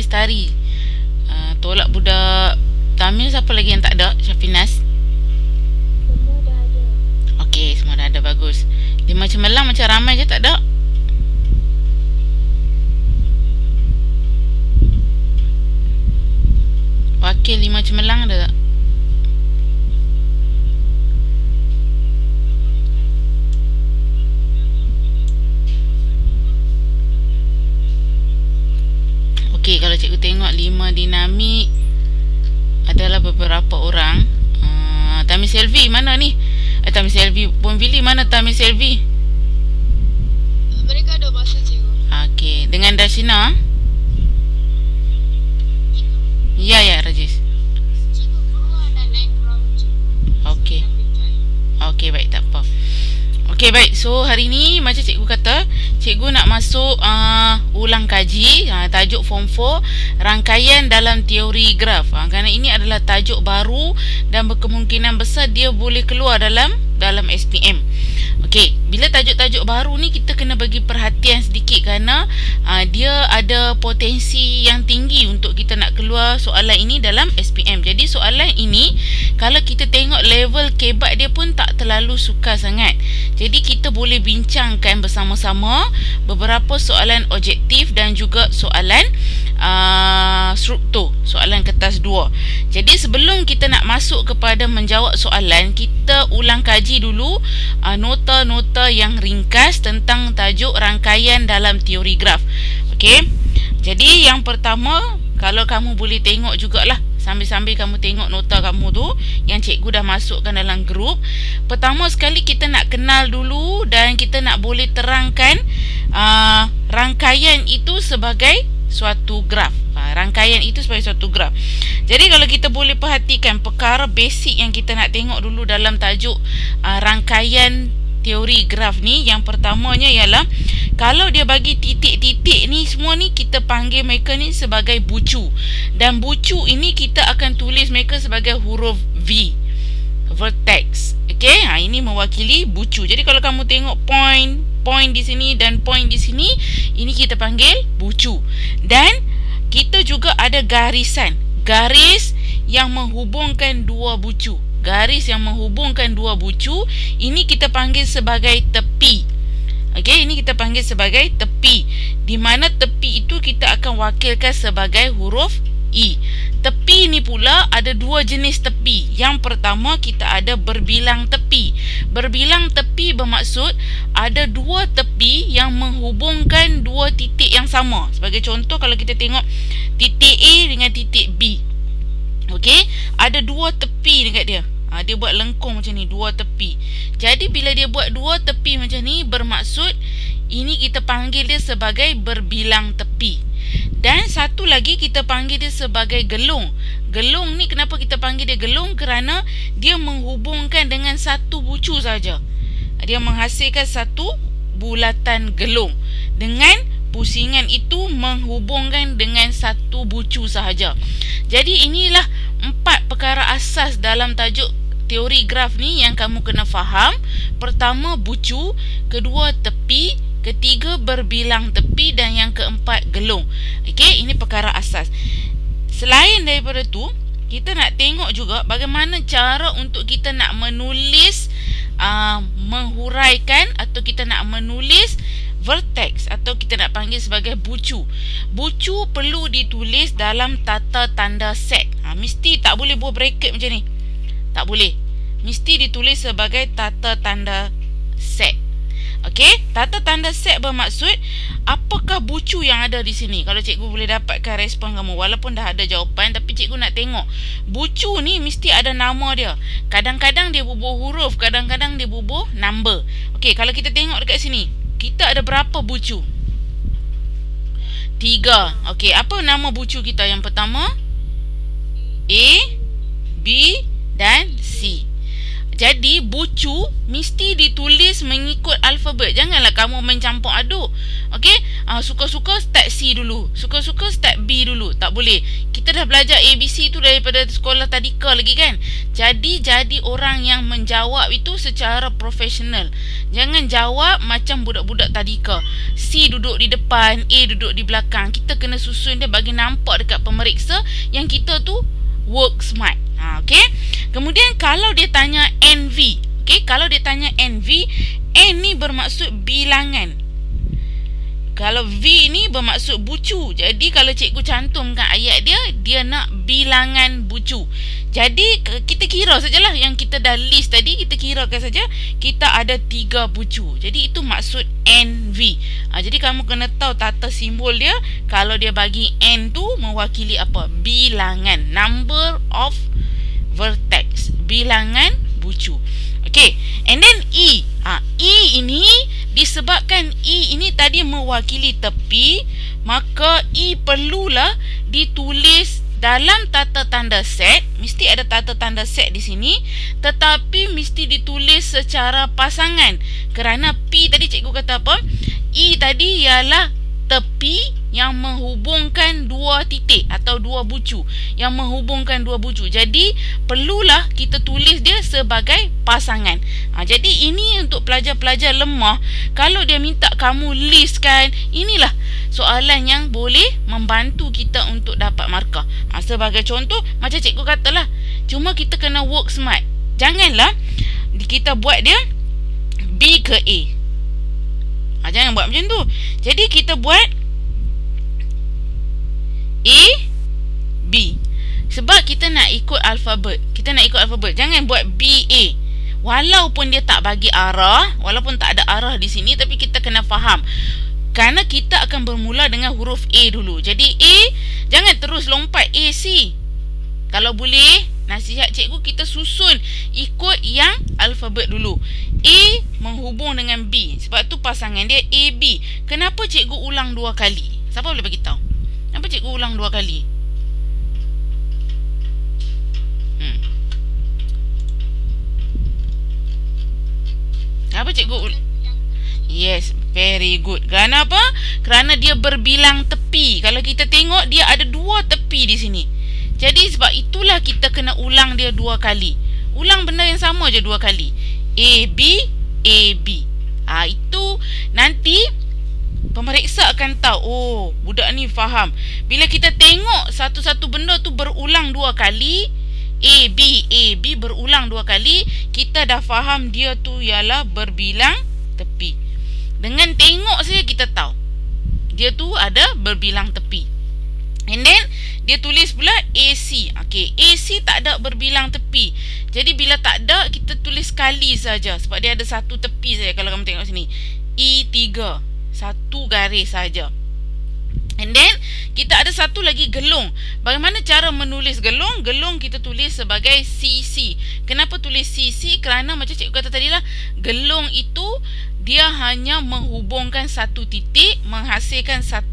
Lestari. Tolak budak Tamil. Siapa lagi yang tak ada? Syafinas. Semua dah ada. Okey, semua dah ada. Bagus. 5 cemerlang macam ramai je tak ada. Wakil 5 cemerlang ada tak? Okey, kalau cikgu tengok 5 dinamik adalah beberapa orang. Tami Selvi mana ni? Tami Selvi Bonvili mana Tami Selvi? Mereka ada masa cikgu. Okey, dengan Darshina? Ya, Rajis. Cikgu keluar dan naik perahu cikgu. Okey. Okey, baik, tak apa. Okey, baik. So, hari ni macam cikgu kata, cikgu nak masuk ulang kaji tajuk Form 4, rangkaian dalam teori graf. Kerana ini adalah tajuk baru dan berkemungkinan besar dia boleh keluar dalam SPM. Okey, bila tajuk-tajuk baru ni kita kena bagi perhatian sedikit kerana dia ada potensi yang tinggi untuk kita nak keluar soalan ini dalam SPM. Jadi soalan ini kalau kita tengok level kebat dia pun tak terlalu sukar sangat. Jadi kita boleh bincangkan bersama-sama beberapa soalan objektif dan juga soalan struktur, soalan kertas 2. Jadi sebelum kita nak masuk kepada menjawab soalan, kita ulang kaji dulu nota-nota yang ringkas tentang tajuk rangkaian dalam teori graf. Okey. Jadi yang pertama, kalau kamu boleh tengok jugalah sambil-sambil kamu tengok nota kamu tu yang cikgu dah masukkan dalam grup. Pertama sekali kita nak kenal dulu dan kita nak boleh terangkan rangkaian itu sebagai suatu graf. Rangkaian itu sebagai suatu graf. Jadi kalau kita boleh perhatikan perkara basic yang kita nak tengok dulu dalam tajuk rangkaian teori graf ni, yang pertamanya ialah kalau dia bagi titik-titik ni semua ni, kita panggil mereka ni sebagai bucu. Dan bucu ini kita akan tulis mereka sebagai huruf V, vertex. Okey, ini mewakili bucu. Jadi kalau kamu tengok point di sini dan point di sini, ini kita panggil bucu. Dan kita juga ada garisan, garis yang menghubungkan dua bucu. Garis yang menghubungkan dua bucu ini kita panggil sebagai tepi. Okey, ini kita panggil sebagai tepi. Di mana tepi itu kita akan wakilkan sebagai huruf I. Tepi ni pula ada dua jenis tepi. Yang pertama kita ada berbilang tepi. Berbilang tepi bermaksud ada dua tepi yang menghubungkan dua titik yang sama. Sebagai contoh, kalau kita tengok titik A dengan titik B. Okey, ada dua tepi dekat dia. Dia buat lengkung macam ni, dua tepi. Jadi bila dia buat dua tepi macam ni, bermaksud ini kita panggil dia sebagai berbilang tepi. Dan satu lagi kita panggil dia sebagai gelung. Gelung ni kenapa kita panggil dia gelung? Kerana dia menghubungkan dengan satu bucu saja. Dia menghasilkan satu bulatan gelung. Dengan pusingan itu menghubungkan dengan satu bucu sahaja. Jadi inilah 4 perkara asas dalam tajuk teori graf ni yang kamu kena faham. Pertama bucu, kedua tepi, ketiga berbilang tepi, dan yang keempat gelung. Okey, ini perkara asas. Selain daripada tu, kita nak tengok juga bagaimana cara untuk kita nak menulis, menghuraikan atau kita nak menulis vertex atau kita nak panggil sebagai bucu. Bucu perlu ditulis dalam tata tanda set. Mesti tak boleh buat bracket macam ni. Tak boleh. Mesti ditulis sebagai tata tanda set. Okey, tata tanda set bermaksud apakah bucu yang ada di sini. Kalau cikgu boleh dapatkan respon kamu, walaupun dah ada jawapan, tapi cikgu nak tengok bucu ni mesti ada nama dia. Kadang-kadang dia bubuh huruf, kadang-kadang dia bubuh number. Okey, kalau kita tengok dekat sini, kita ada berapa bucu? 3. Okey, apa nama bucu kita? Yang pertama A, B dan C. Jadi bucu mesti ditulis mengikut alfabet. Janganlah kamu mencampur aduk. Okey, suka-suka start C dulu, suka-suka start B dulu. Tak boleh. Kita dah belajar ABC tu daripada sekolah tadika lagi kan. Jadi orang yang menjawab itu secara profesional. Jangan jawab macam budak-budak tadika. C duduk di depan, A duduk di belakang. Kita kena susun dia bagi nampak dekat pemeriksa yang kita tu work smart. Okey. Kemudian kalau dia tanya NV, okey, kalau dia tanya NV, N ni bermaksud bilangan. Kalau V ni bermaksud bucu. Jadi kalau cikgu cantumkan ayat dia, dia nak bilangan bucu. Jadi kita kira sajalah yang kita dah list tadi, kita kirakan saja kita ada 3 bucu. Jadi itu maksud NV. Jadi kamu kena tahu tata simbol dia. Kalau dia bagi N tu mewakili apa? Bilangan. Number of vertex. Bilangan bucu. Okay. And then E. E ini disebabkan E ini tadi mewakili tepi, maka E perlulah ditulis dalam tata tanda set. Mesti ada tata tanda set di sini, tetapi mesti ditulis secara pasangan. Kerana P tadi cikgu kata apa? E tadi ialah tepi yang menghubungkan 2 titik atau 2 bucu, yang menghubungkan 2 bucu. Jadi perlulah kita tulis dia sebagai pasangan. Jadi ini untuk pelajar-pelajar lemah. Kalau dia minta kamu listkan, inilah soalan yang boleh membantu kita untuk dapat markah. Sebagai contoh, macam cikgu katalah, cuma kita kena work smart. Janganlah kita buat dia B ke A. Jangan buat macam tu. Jadi kita buat A, B. Sebab kita nak ikut alfabet. Jangan buat B, A. Walaupun dia tak bagi arah, walaupun tak ada arah di sini, tapi kita kena faham. Kerana kita akan bermula dengan huruf A dulu. Jadi A, jangan terus lompat A, C. Kalau boleh, nasihat cikgu kita susun ikut yang alfabet dulu. A menghubung dengan B. Sebab tu pasangan dia A, B. Kenapa cikgu ulang 2 kali? Siapa boleh bagi tahu? Kenapa cikgu ulang 2 kali? Kenapa cikgu Yes, very good. Kerana apa? Kerana dia berbilang tepi. Kalau kita tengok, dia ada 2 tepi di sini. Jadi sebab itulah kita kena ulang dia 2 kali. Ulang benda yang sama je 2 kali. A, B, A, B. Itu nanti pemeriksa akan tahu, oh, budak ni faham. Bila kita tengok satu-satu benda tu berulang 2 kali, A, B berulang 2 kali, kita dah faham dia tu ialah berbilang tepi. Dengan tengok saja kita tahu dia tu ada berbilang tepi. And then dia tulis pula AC. Okay, AC tak ada berbilang tepi. Jadi bila tak ada, kita tulis kali saja. Sebab dia ada 1 tepi saja. Kalau kamu tengok sini, E3, 1 garis saja. And then kita ada 1 lagi gelung. Bagaimana cara menulis gelung? Gelung kita tulis sebagai CC. Kenapa tulis CC? Kerana macam cikgu kata tadi lah, gelung itu dia hanya menghubungkan 1 titik, menghasilkan 1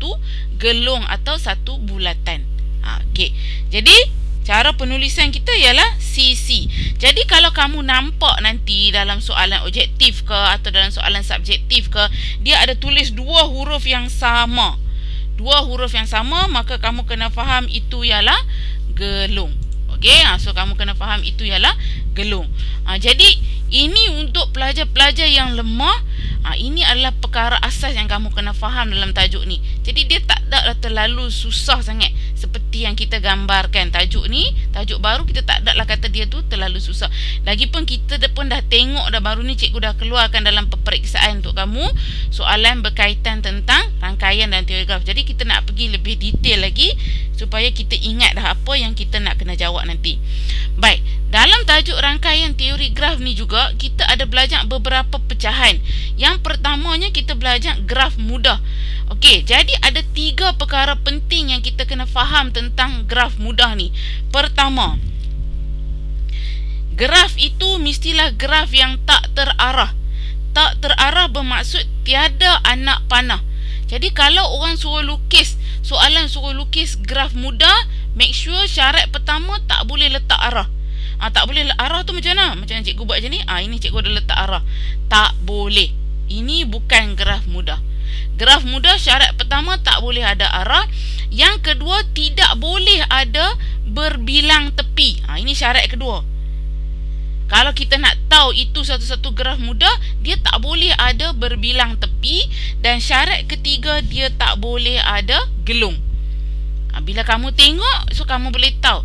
gelung atau 1 bulatan. Okey. Jadi cara penulisan kita ialah CC. Jadi kalau kamu nampak nanti dalam soalan objektif ke atau dalam soalan subjektif ke, dia ada tulis 2 huruf yang sama. 2 huruf yang sama, maka kamu kena faham itu ialah gelung. Okey, so kamu kena faham itu ialah gelung. Jadi ini untuk pelajar-pelajar yang lemah. Ini adalah perkara asas yang kamu kena faham dalam tajuk ni. Jadi dia tak ada terlalu susah sangat seperti yang kita gambarkan. Tajuk ni, tajuk baru, kita tak ada lah kata dia tu terlalu susah. Lagipun kita pun dah tengok dah, baru ni cikgu dah keluarkan dalam peperiksaan untuk kamu soalan berkaitan tentang rangkaian dan teori graf. Jadi kita nak pergi lebih detail lagi supaya kita ingat dah apa yang kita nak kena jawab nanti. Baik, dalam tajuk rangkaian teori graf ni juga kita ada belajar beberapa pecahan. Yang pertamanya kita belajar graf mudah. Okey, jadi ada 3 perkara penting yang kita kena faham tentang graf mudah ni. Pertama, graf itu mestilah graf yang tak terarah. Tak terarah bermaksud tiada anak panah. Jadi kalau orang suruh lukis, soalan suruh lukis graf mudah, make sure syarat pertama tak boleh letak arah. Tak boleh arah tu macam mana? Macam cikgu buat macam ni. Ini cikgu dah letak arah. Tak boleh. Ini bukan graf mudah. Graf mudah syarat pertama tak boleh ada arah. Yang kedua, tidak boleh ada berbilang tepi. Ini syarat kedua. Kalau kita nak tahu itu satu-satu graf mudah, dia tak boleh ada berbilang tepi, dan syarat ketiga, dia tak boleh ada gelung. Bila kamu tengok, so kamu boleh tahu.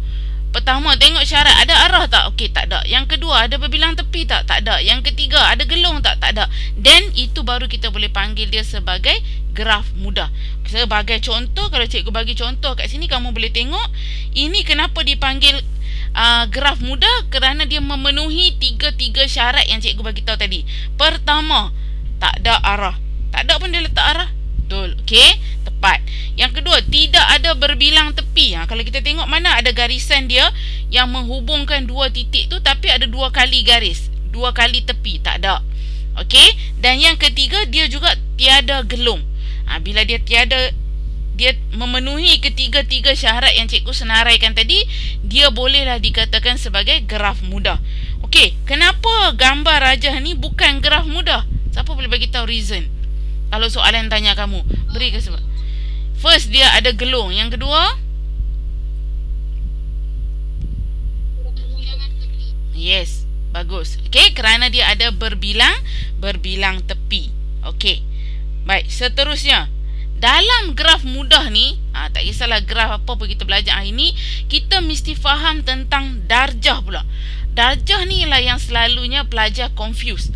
Pertama, tengok syarat, ada arah tak? Okey, tak ada. Yang kedua, ada berbilang tepi tak? Tak ada. Yang ketiga, ada gelung tak? Tak ada. Dan itu baru kita boleh panggil dia sebagai graf mudah. Sebagai contoh, kalau cikgu bagi contoh kat sini, kamu boleh tengok. Ini kenapa dipanggil graf mudah? Kerana dia memenuhi tiga syarat yang cikgu bagi tahu tadi. Pertama, tak ada arah. Tak ada pun dia letak arah. Betul. Okey, tepat. Yang kedua, tidak ada berbilang tepi. Kalau kita tengok mana ada garisan dia yang menghubungkan dua titik tu, tapi ada dua kali garis, dua kali tepi. Tak ada. Okey. Dan yang ketiga, dia juga tiada gelung. Bila dia tiada, dia memenuhi ketiga-tiga syarat yang cikgu senaraikan tadi, dia bolehlah dikatakan sebagai graf mudah. Okey, kenapa gambar rajah ni bukan graf mudah? Siapa boleh bagi tahu reason? Kalau soalan tanya kamu, beri ke sebab. First, dia ada gelung. Yang kedua, yes, bagus. Okey, kerana dia ada berbilang tepi. Okey. Baik, seterusnya, dalam graf mudah ni, tak kisahlah graf apa pun kita belajar hari ni, kita mesti faham tentang darjah pula. Darjah ni lah yang selalunya pelajar confuse.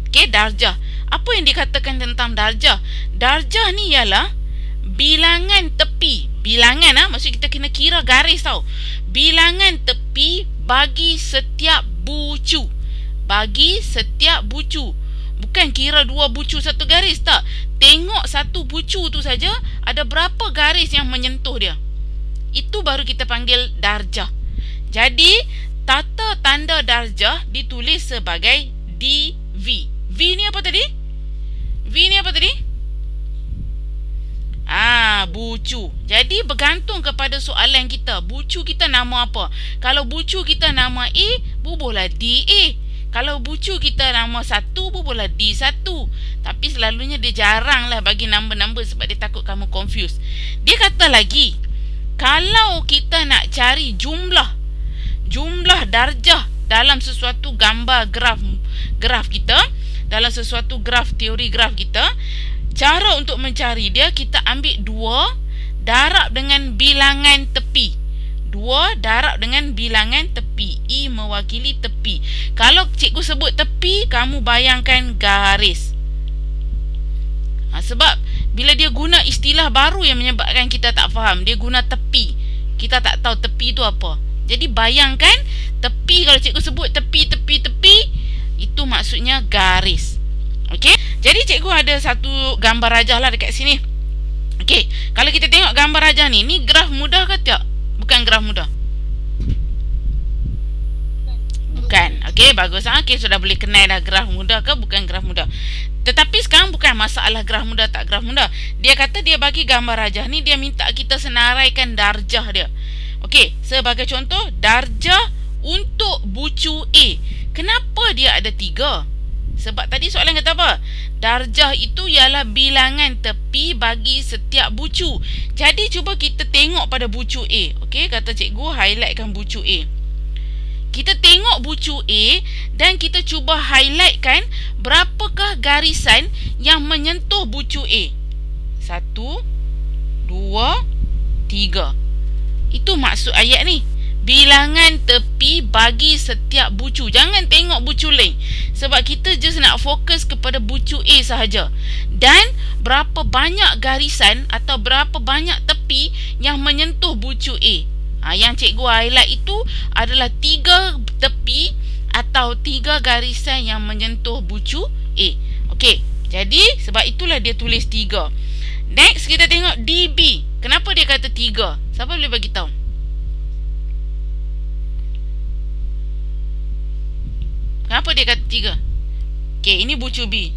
Okey, darjah. Apa yang dikatakan tentang darjah? Darjah ni ialah bilangan tepi. Bilangan, maksud kita kena kira garis tau. Bilangan tepi bagi setiap bucu. Bagi setiap bucu. Bukan kira dua bucu satu garis, tak. Tengok satu bucu tu saja, ada berapa garis yang menyentuh dia. Itu baru kita panggil darjah. Jadi, tata tanda darjah ditulis sebagai DV. V ni apa tadi? V ni apa tadi? Bucu. Jadi bergantung kepada soalan kita. Bucu kita nama apa? Kalau bucu kita nama A, bubuhlah DA. Kalau bucu kita nama 1, bubuhlah D1. Tapi selalunya dia jarang lah bagi number-number sebab dia takut kamu confuse. Dia kata lagi, kalau kita nak cari jumlah darjah dalam sesuatu gambar graf kita, dalam sesuatu teori graf kita, cara untuk mencari dia, kita ambil 2 darab dengan bilangan tepi. 2 darab dengan bilangan tepi. I mewakili tepi. Kalau cikgu sebut tepi, kamu bayangkan garis. Sebab bila dia guna istilah baru yang menyebabkan kita tak faham. Dia guna tepi. Kita tak tahu tepi itu apa. Jadi bayangkan tepi, kalau cikgu sebut tepi, itu maksudnya garis. Okey. Jadi cikgu ada satu gambar rajah lah dekat sini. Okey. Kalau kita tengok gambar rajah ni graf mudah ke tak? Bukan graf mudah. Bukan. Okey, bagus. Okey, sudah boleh kenal dah graf mudah ke bukan graf mudah. Tetapi sekarang bukan masalah graf mudah tak graf mudah. Dia kata dia bagi gambar rajah ni, dia minta kita senaraikan darjah dia. Okey, sebagai contoh, darjah untuk bucu A. Kenapa dia ada 3? Sebab tadi soalan kata apa? Darjah itu ialah bilangan tepi bagi setiap bucu. Jadi cuba kita tengok pada bucu A. Okey, kata cikgu highlightkan bucu A. Kita tengok bucu A dan kita cuba highlightkan berapakah garisan yang menyentuh bucu A. 1, 2, 3. Itu maksud ayat ni. Bilangan tepi bagi setiap bucu. Jangan tengok bucu lain. Sebab kita just nak fokus kepada bucu A sahaja. Dan berapa banyak garisan atau berapa banyak tepi yang menyentuh bucu A. Yang cikgu highlight itu adalah 3 tepi atau 3 garisan yang menyentuh bucu A. Okey. Jadi sebab itulah dia tulis 3. Next kita tengok DB. Kenapa dia kata 3? Siapa boleh bagi tahu? Kenapa dia kata 3? Okey, ini bucu B.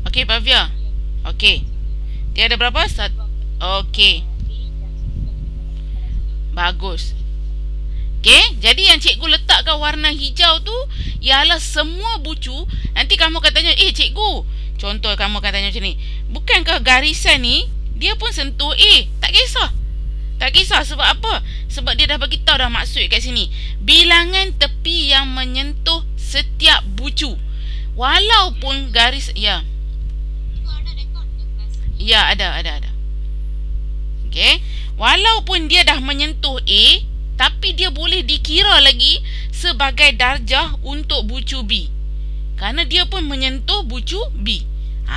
Okey, Pavia. Okey. Dia ada berapa? Okey. Bagus. Okey, jadi yang cikgu letakkan warna hijau tu ialah semua bucu. Nanti kamu akan tanya, cikgu, contoh kamu akan tanya macam ni, bukankah garisan ni dia pun sentuh A? Tak kisah. Tak kisah sebab apa? Sebab dia dah bagi tahu dah maksud kat sini. Bilangan tepi yang menyentuh setiap bucu. Walaupun garis, ya. Itu ada rekod ke kelas ni? Ya, ada. Okey. Walaupun dia dah menyentuh A, tapi dia boleh dikira lagi sebagai darjah untuk bucu B. Kerana dia pun menyentuh bucu B.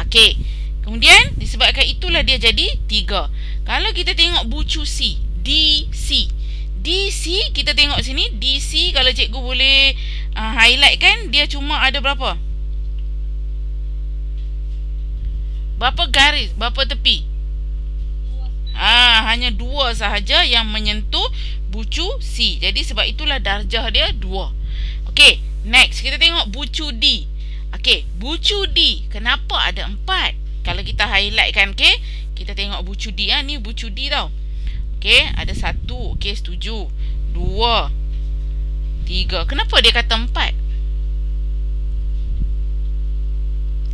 Okey. Kemudian disebabkan itulah dia jadi 3. Kalau kita tengok bucu C, DC. DC kita tengok sini, DC kalau cikgu boleh highlight kan, dia cuma ada berapa? Berapa garis, berapa tepi? Hanya 2 sahaja yang menyentuh bucu C. Jadi sebab itulah darjah dia 2. Okey, next kita tengok bucu D. Okey, bucu D kenapa ada 4? Kalau kita highlight kan, okey, kita tengok bucu D. Ni bucu D tau. Okey, ada 1. Okey, setuju. 2, 3. Kenapa dia kata 4?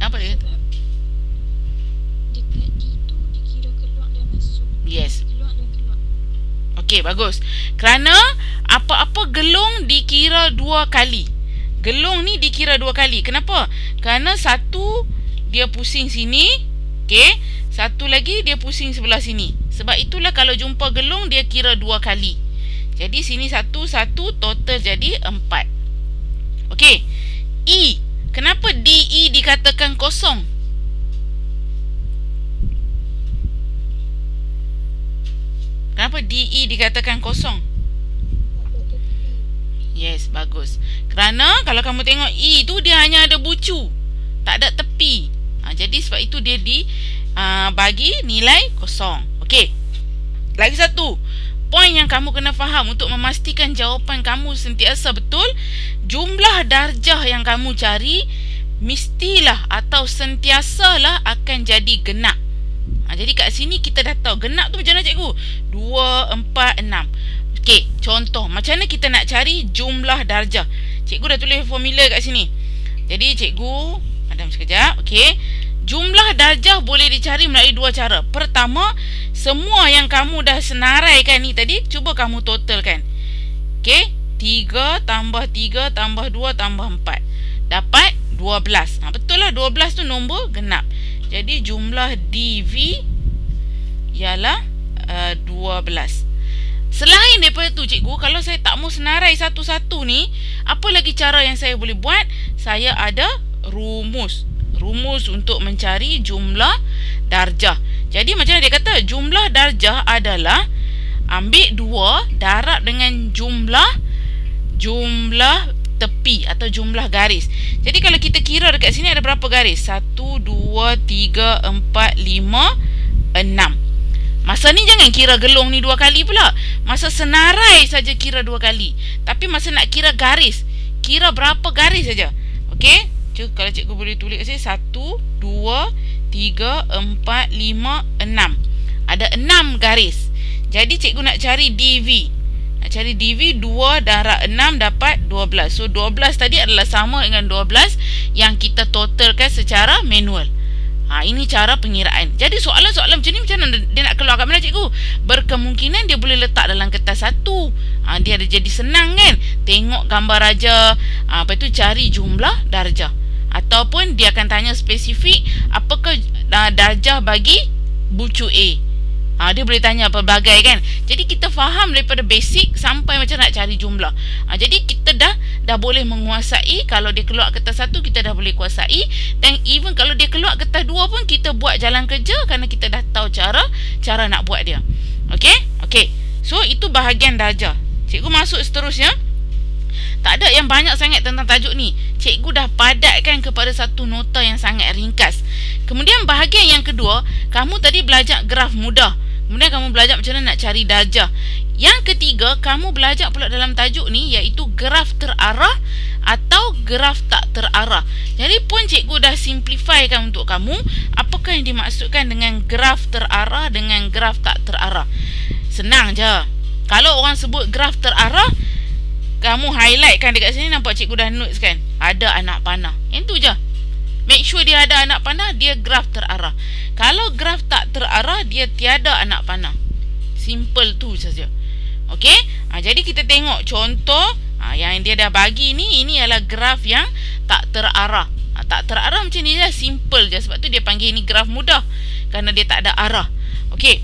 Apa dia kata? Dekat D tu dikira keluar dan masuk. Yes. Keluar dan keluar. Okey, bagus. Kerana apa-apa gelung dikira 2 kali. Gelung ni dikira 2 kali. Kenapa? Kerana satu dia pusing sini, okey, satu lagi dia pusing sebelah sini. Sebab itulah kalau jumpa gelung dia kira 2 kali. Jadi sini 1, total jadi 4. Okey. E. Kenapa DE dikatakan kosong? Kenapa DE dikatakan kosong? Yes, bagus. Kerana kalau kamu tengok E tu dia hanya ada bucu, tak ada tepi. Jadi sebab itu dia bagi nilai kosong. Okey. Lagi satu poin yang kamu kena faham untuk memastikan jawapan kamu sentiasa betul. Jumlah darjah yang kamu cari mestilah atau sentiasalah akan jadi genap. Jadi kat sini kita dah tahu genap tu macam mana cikgu? 2, 4, 6. Okey, contoh macam mana kita nak cari jumlah darjah. Cikgu dah tulis formula kat sini. Jadi cikgu madam sekejap. Okey. Jumlah darjah boleh dicari melalui 2 cara. Pertama, semua yang kamu dah senaraikan ni tadi, cuba kamu totalkan. Okey, 3 tambah 3 tambah 2 tambah 4. Dapat 12. Betul lah, 12 tu nombor genap. Jadi jumlah DV ialah 12. Selain daripada tu cikgu, kalau saya tak mau senarai satu-satu ni, apa lagi cara yang saya boleh buat? Saya ada rumus untuk mencari jumlah darjah. Jadi macam mana dia kata? Jumlah darjah adalah ambil 2 darab dengan jumlah tepi atau jumlah garis. Jadi kalau kita kira dekat sini ada berapa garis? 1, 2, 3, 4, 5, 6. Masa ni jangan kira gelung ni 2 kali pula. Masa senarai saja kira 2 kali. Tapi masa nak kira garis, kira berapa garis saja. Okey? Kalau cikgu boleh tulis kat sini 1, 2, 3, 4, 5, 6. Ada 6 garis. Jadi cikgu nak cari DV. Nak cari DV 2 darab 6 dapat 12. So 12 tadi adalah sama dengan 12 yang kita totalkan secara manual. Ini cara pengiraan. Jadi soalan-soalan macam ni macam mana dia nak keluar kat mana cikgu? Berkemungkinan dia boleh letak dalam kertas satu. Dia ada jadi senang kan? Tengok gambar raja, lepas tu cari jumlah darjah. Ataupun dia akan tanya spesifik apakah darjah bagi bucu A. Dia boleh tanya pelbagai kan. Jadi kita faham daripada basic sampai macam nak cari jumlah. Jadi kita dah boleh menguasai. Kalau dia keluar kertas satu, kita dah boleh kuasai. Dan even kalau dia keluar kertas 2 pun, kita buat jalan kerja kerana kita dah tahu cara nak buat dia. Okey. So itu bahagian darjah. Cikgu masuk seterusnya. Tak ada yang banyak sangat tentang tajuk ni. Cikgu dah padatkan kepada satu nota yang sangat ringkas. Kemudian bahagian yang kedua, kamu tadi belajar graf mudah. Kemudian kamu belajar macam mana nak cari darjah. Yang ketiga, kamu belajar pula dalam tajuk ni, iaitu graf terarah atau graf tak terarah. Jadi pun cikgu dah simplifykan untuk kamu apakah yang dimaksudkan dengan graf terarah dengan graf tak terarah. Senang je. Kalau orang sebut graf terarah, kamu highlight kan dekat sini, nampak cikgu dah notes kan? Ada anak panah. Yang tu je. Make sure dia ada anak panah, dia graf terarah. Kalau graf tak terarah, dia tiada anak panah. Simple tu saja. Okey, jadi kita tengok contoh yang dia dah bagi ni. Ini adalah graf yang tak terarah. Tak terarah macam ni lah, simple je. Sebab tu dia panggil ni graf mudah, kerana dia tak ada arah. Okey,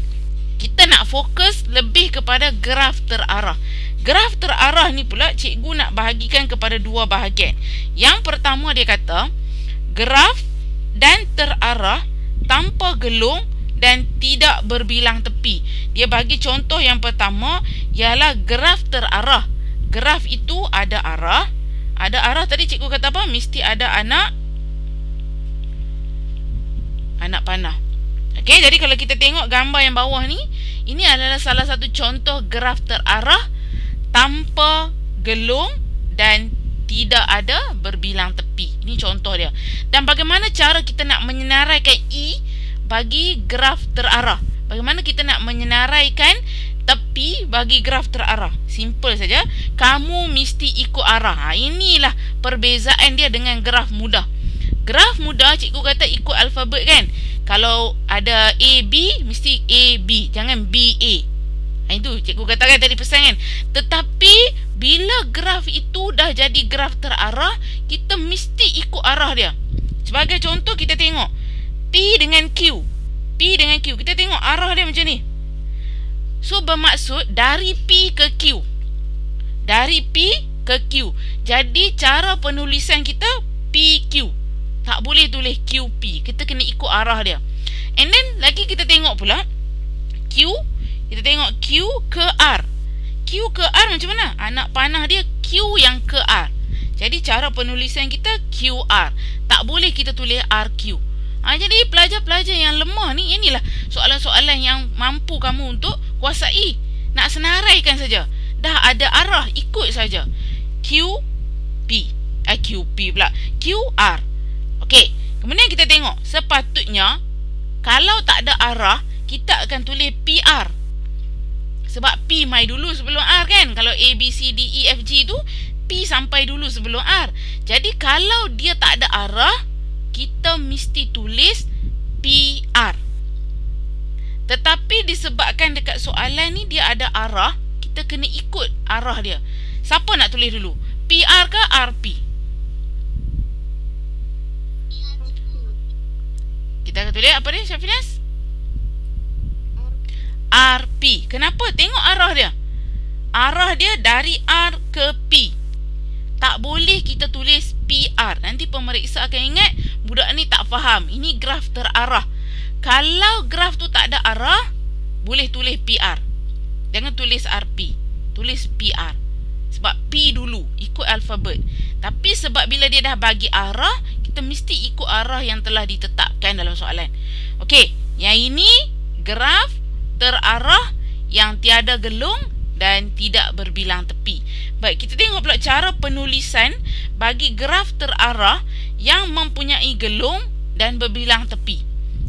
kita nak fokus lebih kepada graf terarah. Graf terarah ni pula cikgu nak bahagikan kepada dua bahagian. Yang pertama dia kata graf dan terarah tanpa gelung dan tidak berbilang tepi. Dia bagi contoh yang pertama ialah graf terarah. Graf itu ada arah. Ada arah tadi cikgu kata apa? Mesti ada anak panah. Okey, jadi kalau kita tengok gambar yang bawah ni, ini adalah salah satu contoh graf terarah tanpa gelung dan tidak ada berbilang tepi. Ini contoh dia. Dan bagaimana cara kita nak menyenaraikan E bagi graf terarah? Bagaimana kita nak menyenaraikan tepi bagi graf terarah? Simple saja. Kamu mesti ikut arah. Inilah perbezaan dia dengan graf mudah. Graf mudah cikgu kata ikut alfabet kan. Kalau ada A, B, mesti A, B. Jangan B, A. Itu cikgu katakan tadi pesan kan. Tetapi bila graf itu dah jadi graf terarah, kita mesti ikut arah dia. Sebagai contoh kita tengok P dengan Q. P dengan Q, kita tengok arah dia macam ni. So bermaksud dari P ke Q. Dari P ke Q. Jadi cara penulisan kita PQ. Tak boleh tulis QP. Kita kena ikut arah dia. And then lagi kita tengok pula Q. Kita tengok Q ke R. Q ke R macam mana? Anak panah dia Q yang ke R. Jadi cara penulisan kita QR. Tak boleh kita tulis RQ. Jadi pelajar-pelajar yang lemah ni, inilah soalan-soalan yang mampu kamu untuk kuasai. Nak senaraikan saja. Dah ada arah, ikut saja. QP. QP pula. QR. Okey. Kemudian kita tengok. Sepatutnya kalau tak ada arah, kita akan tulis PR. Sebab P mai dulu sebelum R kan. Kalau A, B, C, D, E, F, G tu P sampai dulu sebelum R. Jadi kalau dia tak ada arah, kita mesti tulis PR. Tetapi disebabkan dekat soalan ni dia ada arah, kita kena ikut arah dia. Siapa nak tulis dulu? PR ke RP? Kita akan tulis apa dia, Syafinas? RP. Kenapa? Tengok arah dia. Arah dia dari R ke P. Tak boleh kita tulis PR. Nanti pemeriksa akan ingat budak ni tak faham. Ini graf terarah. Kalau graf tu tak ada arah, boleh tulis PR. Jangan tulis RP. Tulis PR. Sebab P dulu, ikut alfabet. Tapi sebab bila dia dah bagi arah, kita mesti ikut arah yang telah ditetapkan dalam soalan. Okey, yang ini graf terarah yang tiada gelung dan tidak berbilang tepi. Baik, kita tengok pula cara penulisan bagi graf terarah yang mempunyai gelung dan berbilang tepi.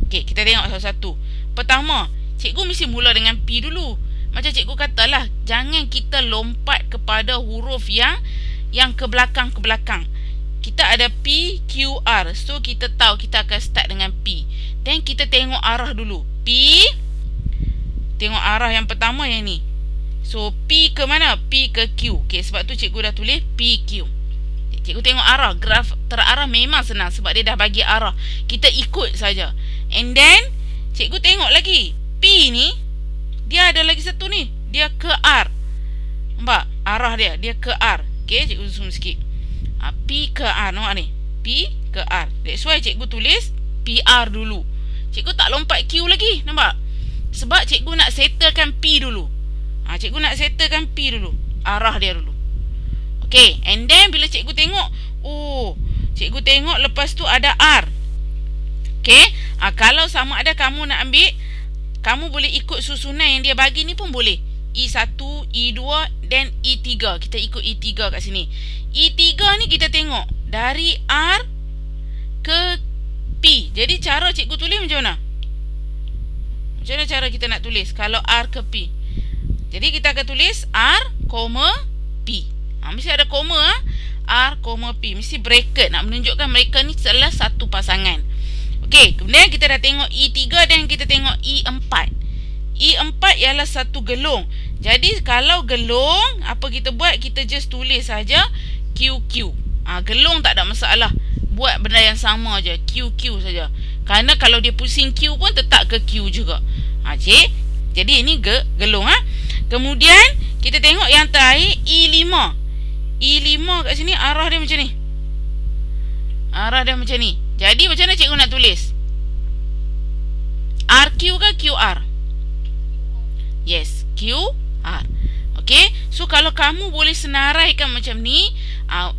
Okey, kita tengok satu-satu. Pertama, cikgu mesti mula dengan P dulu. Macam cikgu katalah, jangan kita lompat kepada huruf yang ke belakang. Kita ada P, Q, R. So kita tahu kita akan start dengan P. Dan kita tengok arah dulu. P. Tengok arah yang pertama yang ni. So P ke mana? P ke Q. Okay, sebab tu cikgu dah tulis PQ. Cikgu tengok arah. Graf terarah memang senang sebab dia dah bagi arah. Kita ikut saja. And then cikgu tengok lagi. P ni dia ada lagi satu ni. Dia ke R. Nampak? Arah dia. Dia ke R. Okay, cikgu zoom sikit. P ke R. Nampak ni? P ke R. That's why cikgu tulis PR dulu. Cikgu tak lompat Q lagi. Nampak? Sebab cikgu nak settlekan P dulu. Cikgu nak settlekan P dulu. Arah dia dulu. Okay. And then bila cikgu tengok, cikgu tengok lepas tu ada R. Okay. Kalau sama ada kamu nak ambil, kamu boleh ikut susunan yang dia bagi ni pun boleh. E1, E2 dan E3. Kita ikut E3 kat sini. E3 ni kita tengok dari R ke P. Jadi cara cikgu tulis macam mana? Macam mana cara kita nak tulis kalau R ke P? Jadi kita akan tulis R, P. Mesti ada koma. R, P. Mesti bracket. Nak menunjukkan mereka ni adalah satu pasangan. Okey, kemudian kita dah tengok E3 dan kita tengok E4. E4 ialah satu gelung. Jadi kalau gelung, apa kita buat? Kita just tulis saja QQ. Gelung tak ada masalah. Buat benda yang sama je, QQ saja. Kerana kalau dia pusing Q pun tetap ke Q juga. Cik. Jadi ini gelung. Kemudian kita tengok yang terakhir E5. E5 kat sini arah dia macam ni. Arah dia macam ni. Jadi macam mana cikgu nak tulis? RQ ke QR? Yes, QR. Okey, so kalau kamu boleh senaraikan macam ni,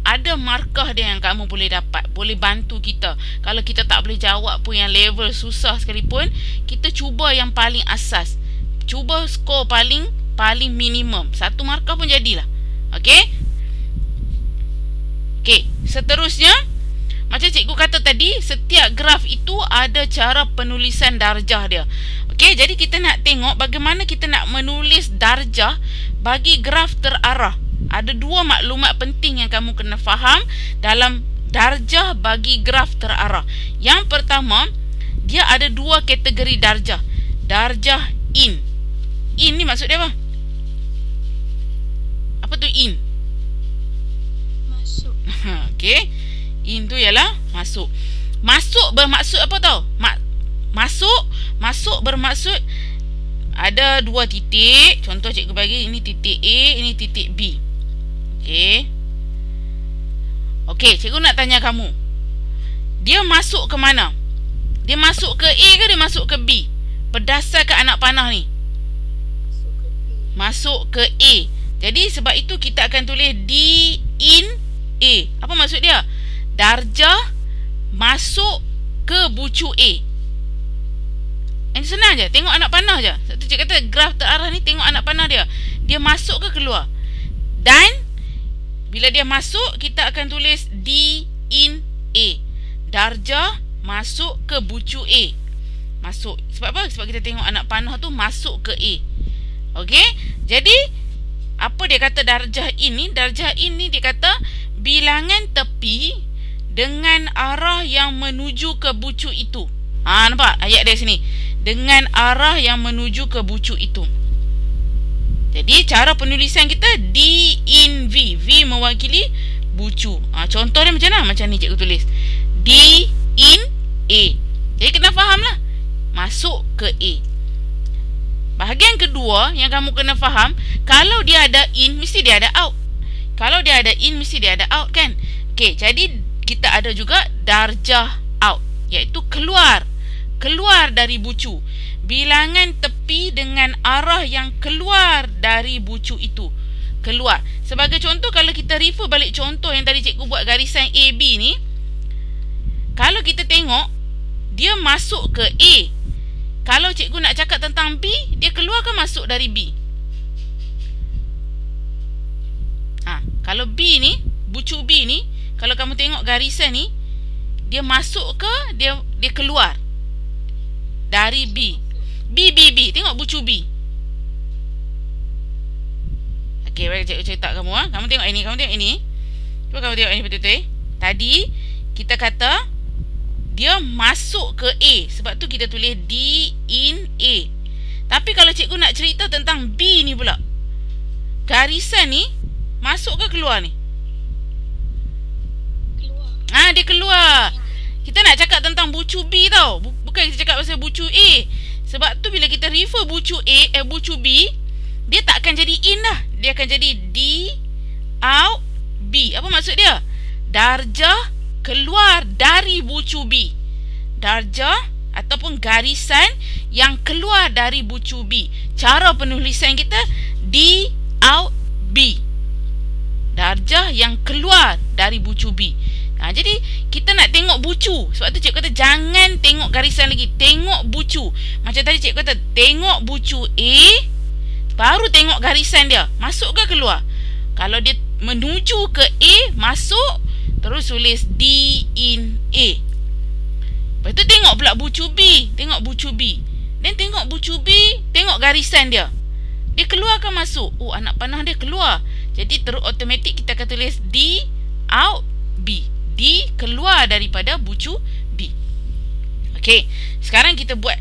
ada markah dia yang kamu boleh dapat, boleh bantu kita. Kalau kita tak boleh jawab pun yang level susah sekalipun, kita cuba yang paling asas. Cuba skor paling minimum. 1 markah pun jadilah. Okey? Okey, seterusnya macam cikgu kata tadi, setiap graf itu ada cara penulisan darjah dia. Okey, jadi kita nak tengok bagaimana kita nak menulis darjah bagi graf terarah. Ada 2 maklumat penting yang kamu kena faham dalam darjah bagi graf terarah. Yang pertama, dia ada 2 kategori darjah. Darjah in. In ni maksud dia apa? Apa tu in? Masuk. Okey. In tu ialah masuk. Masuk bermaksud apa tau? Masuk bermaksud ada 2 titik. Contoh cikgu bagi, ini titik A, ini titik B. Okey. Okey, cikgu nak tanya kamu. Dia masuk ke mana? Dia masuk ke A ke dia masuk ke B? Berdasarkan anak panah ni. Masuk ke A. Jadi sebab itu kita akan tulis D in A. Apa maksud dia? Darjah masuk ke bucu A. Ini senang je. Tengok anak panah je. Satu cikgu kata graf terarah ni, tengok anak panah dia. Dia masuk ke keluar? Dan bila dia masuk, kita akan tulis D in A. Darjah masuk ke bucu A. Masuk. Sebab apa? Sebab kita tengok anak panah tu masuk ke A. Okey? Jadi apa dia kata darjah ini? Darjah ini dia kata bilangan tepi dengan arah yang menuju ke bucu itu. Nampak ayat dia sini? Dengan arah yang menuju ke bucu itu. Jadi cara penulisan kita D in V. V mewakili bucu. Contoh dia macam mana? Macam ni cikgu tulis. D in A. Jadi kena faham lah. Masuk ke A. Bahagian kedua yang kamu kena faham, kalau dia ada in, mesti dia ada out. Kalau dia ada in, mesti dia ada out kan? Okey, jadi kita ada juga darjah out, iaitu keluar dari bucu. Bilangan tepi dengan arah yang keluar dari bucu itu. Keluar. Sebagai contoh, kalau kita refer balik contoh yang tadi cikgu buat garisan AB ni, kalau kita tengok, dia masuk ke A. Kalau cikgu nak cakap tentang B, dia keluar ke masuk dari B? Kalau B ni, bucu B ni, kalau kamu tengok garisan ni, dia masuk ke dia keluar dari B. B. Tengok bucu B. Okey, baik cikgu cerita kamu. Kamu tengok ini, Cuba kamu tengok ini betul-betul. Tadi kita kata dia masuk ke A. Sebab tu kita tulis D in A. Tapi kalau cikgu nak cerita tentang B ni pula, garisan ni masuk ke keluar ni? Keluar. Dia keluar. Kita nak cakap tentang bucu B tau. Bukan kita cakap pasal bucu A. Sebab tu bila kita refer bucu A, bucu B, dia tak akan jadi in dah. Dia akan jadi D out B. Apa maksud dia? Darjah keluar dari bucu B. Darjah ataupun garisan yang keluar dari bucu B. Cara penulisan kita D out B. Darjah yang keluar dari bucu B. Jadi kita nak tengok bucu. Sebab tu cikgu kata jangan tengok garisan lagi, tengok bucu. Macam tadi cikgu kata tengok bucu A, baru tengok garisan dia, masuk ke keluar. Kalau dia menuju ke A, masuk, terus tulis D in A. Lepas tu tengok pula bucu B, tengok bucu B. Dan tengok bucu B, tengok garisan dia. Dia keluar ke masuk? Anak panah dia keluar. Jadi terus automatik kita akan tulis D out B. D keluar daripada bucu B. Okey, sekarang kita buat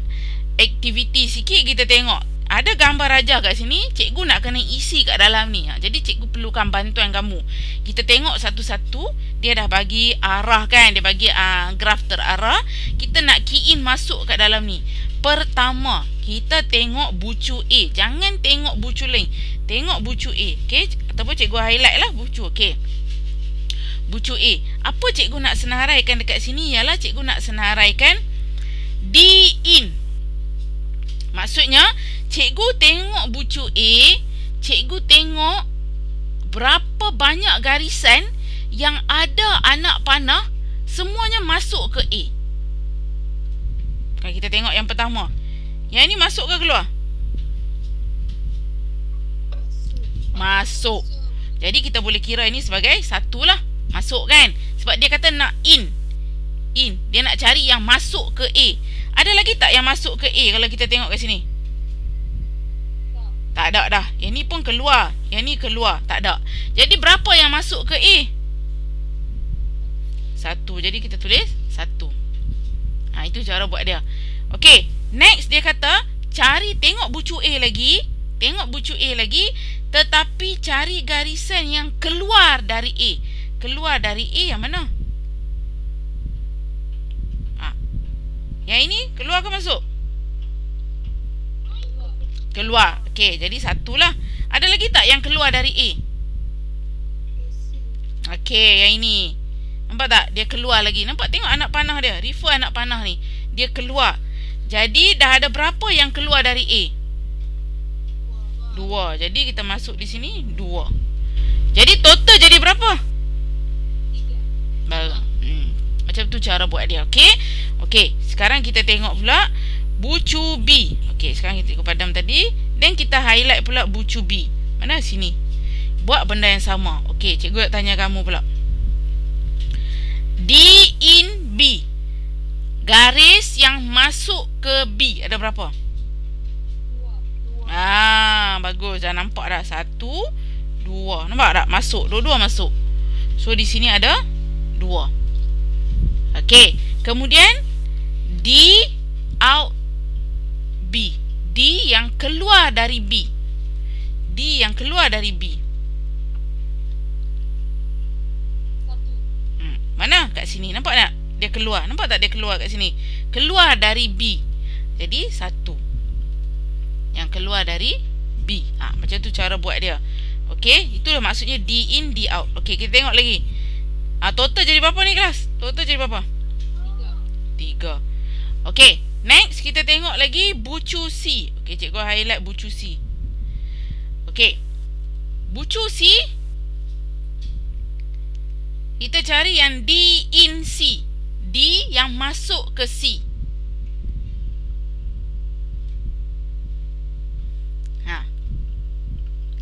aktiviti sikit. Kita tengok ada gambar rajah kat sini, cikgu nak kena isi kat dalam ni. Jadi cikgu perlukan bantuan kamu. Kita tengok satu-satu. Dia dah bagi arah kan, dia bagi graf terarah. Kita nak key in masuk kat dalam ni. Pertama, kita tengok bucu A. Jangan tengok bucu lain. Tengok bucu A, okey? Ataupun cikgu highlight lah bucu, okey. Bucu A. Apa cikgu nak senaraikan dekat sini ialah cikgu nak senaraikan D in. Maksudnya, cikgu tengok bucu A, cikgu tengok berapa banyak garisan yang ada anak panah semuanya masuk ke A. Kalau kita tengok yang pertama, yang ini masuk ke keluar? Masuk. Jadi kita boleh kira ini sebagai satu lah. Masuk kan? Sebab dia kata nak in. In. Dia nak cari yang masuk ke A. Ada lagi tak yang masuk ke A kalau kita tengok kat sini? Tak ada dah. Yang ni pun keluar. Yang ni keluar. Tak ada. Jadi berapa yang masuk ke A? Satu. Jadi kita tulis satu. Itu cara buat dia. Okey. Next dia kata cari, tengok bucu A lagi. Tengok bucu A lagi. Tetapi cari garisan yang keluar dari A. Keluar dari A yang mana? Yang ini keluar ke masuk? Keluar. Okey, jadi satulah. Ada lagi tak yang keluar dari A? Okey, yang ini. Nampak tak? Dia keluar lagi. Nampak? Tengok anak panah dia. Refer anak panah ni. Dia keluar. Jadi dah ada berapa yang keluar dari A? 2. Jadi kita masuk di sini 2. Jadi total jadi berapa? 3. Macam tu cara buat dia. Okey. Okey, sekarang kita tengok pula bucu B. Okey, sekarang kita tengok padam tadi. Dan kita highlight pula bucu B. Mana sini? Buat benda yang sama. Okey, cikgu nak tanya kamu pula. D in B. Garis yang masuk ke B ada berapa? 2. Bagus. Dah nampak dah. 1, 2. Nampak tak? Masuk. Dua-dua masuk. So, di sini ada 2. Okey. Kemudian D out B. D yang keluar dari B. D yang keluar dari B. Mana? Kat sini. Nampak tak? Dia keluar. Nampak tak dia keluar kat sini? Keluar dari B. Jadi 1. Yang keluar dari B. Macam tu cara buat dia. Okey. Itulah maksudnya D in, D out. Okey, kita tengok lagi. Total jadi berapa ni kelas? Total jadi berapa? 3. Okey, next kita tengok lagi bucu C. Okey, cikgu highlight bucu C. Okey. Bucu C, kita cari yang D in C. D yang masuk ke C.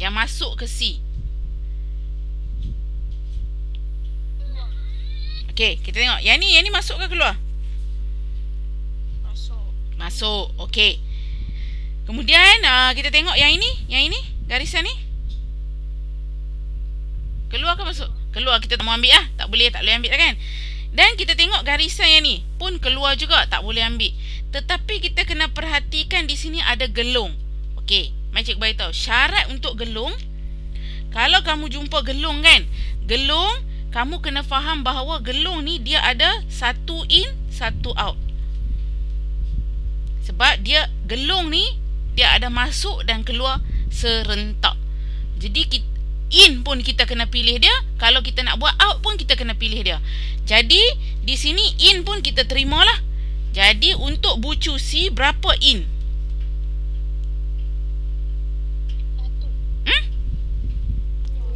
Yang masuk ke C. Okey, kita tengok. Yang ni masuk ke keluar? Masuk. Okey. Kemudian kita tengok yang ini, garisan ni. Keluar ke masuk? Keluar. Kita tak mau ambil lah. Tak boleh ambil kan? Dan kita tengok garisan yang ni pun keluar juga, tak boleh ambil. Tetapi kita kena perhatikan di sini ada gelung. Okey, mari cikgu beritahu. Syarat untuk gelung, kalau kamu jumpa gelung kan, gelung, kamu kena faham bahawa gelung ni dia ada 1 in, 1 out. Sebab dia gelung ni dia ada masuk dan keluar serentak. Jadi in pun kita kena pilih dia, kalau kita nak buat out pun kita kena pilih dia. Jadi di sini in pun kita terimalah. Jadi untuk bucu C berapa in?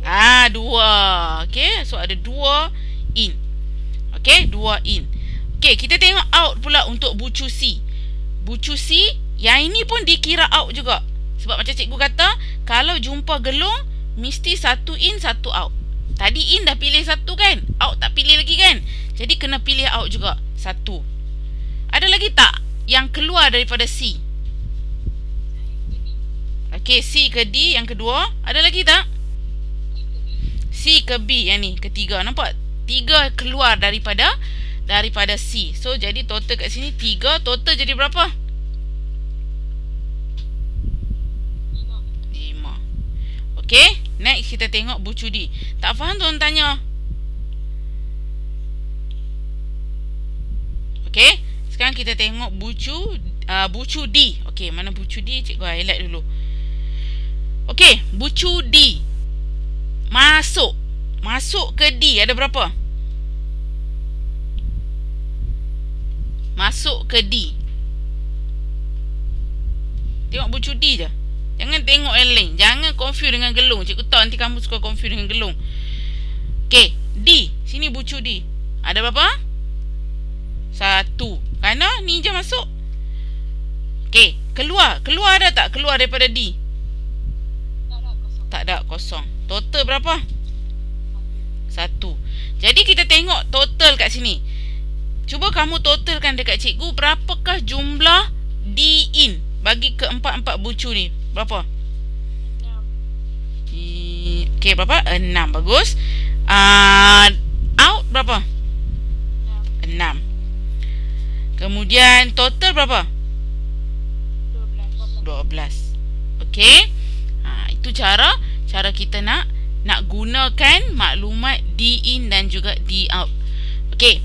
2. Okey, so ada 2 in. Okey, 2 in. Okey, kita tengok out pula untuk bucu C. Bucu C, yang ini pun dikira out juga. Sebab macam cikgu kata, kalau jumpa gelung, mesti 1 in, 1 out. Tadi in dah pilih 1 kan? Out tak pilih lagi kan? Jadi kena pilih out juga. 1. Ada lagi tak yang keluar daripada C? Okey, C ke D yang kedua. Ada lagi tak? C ke B yang ni, ketiga. Nampak? 3 keluar daripada C. So, jadi total kat sini 3. Total jadi berapa? Okey, next kita tengok bucu D. Tak faham tuan tanya. Okey, sekarang kita tengok bucu D. Okey, mana bucu D? Cikgu highlight dulu. Okey, bucu D. Masuk ke D ada berapa? Masuk ke D. Tengok bucu D je. Jangan tengok yang lain. Jangan confuse dengan gelung. Cikgu tahu nanti kamu suka confuse dengan gelung. Okey, D. Sini bucu D. Ada berapa? 1. Kerana ni je masuk. Okey, keluar ada tak? Keluar daripada D. Tak ada, kosong. Total berapa? 1. Jadi kita tengok total kat sini. Cuba kamu totalkan dekat cikgu, berapakah jumlah D in bagi ke 4 bucu ni? Berapa? 6. Okey, berapa? 6. Bagus. Out berapa? 6. Kemudian total berapa? 12. Okey. Itu cara kita nak gunakan maklumat D in dan juga D out. Okey.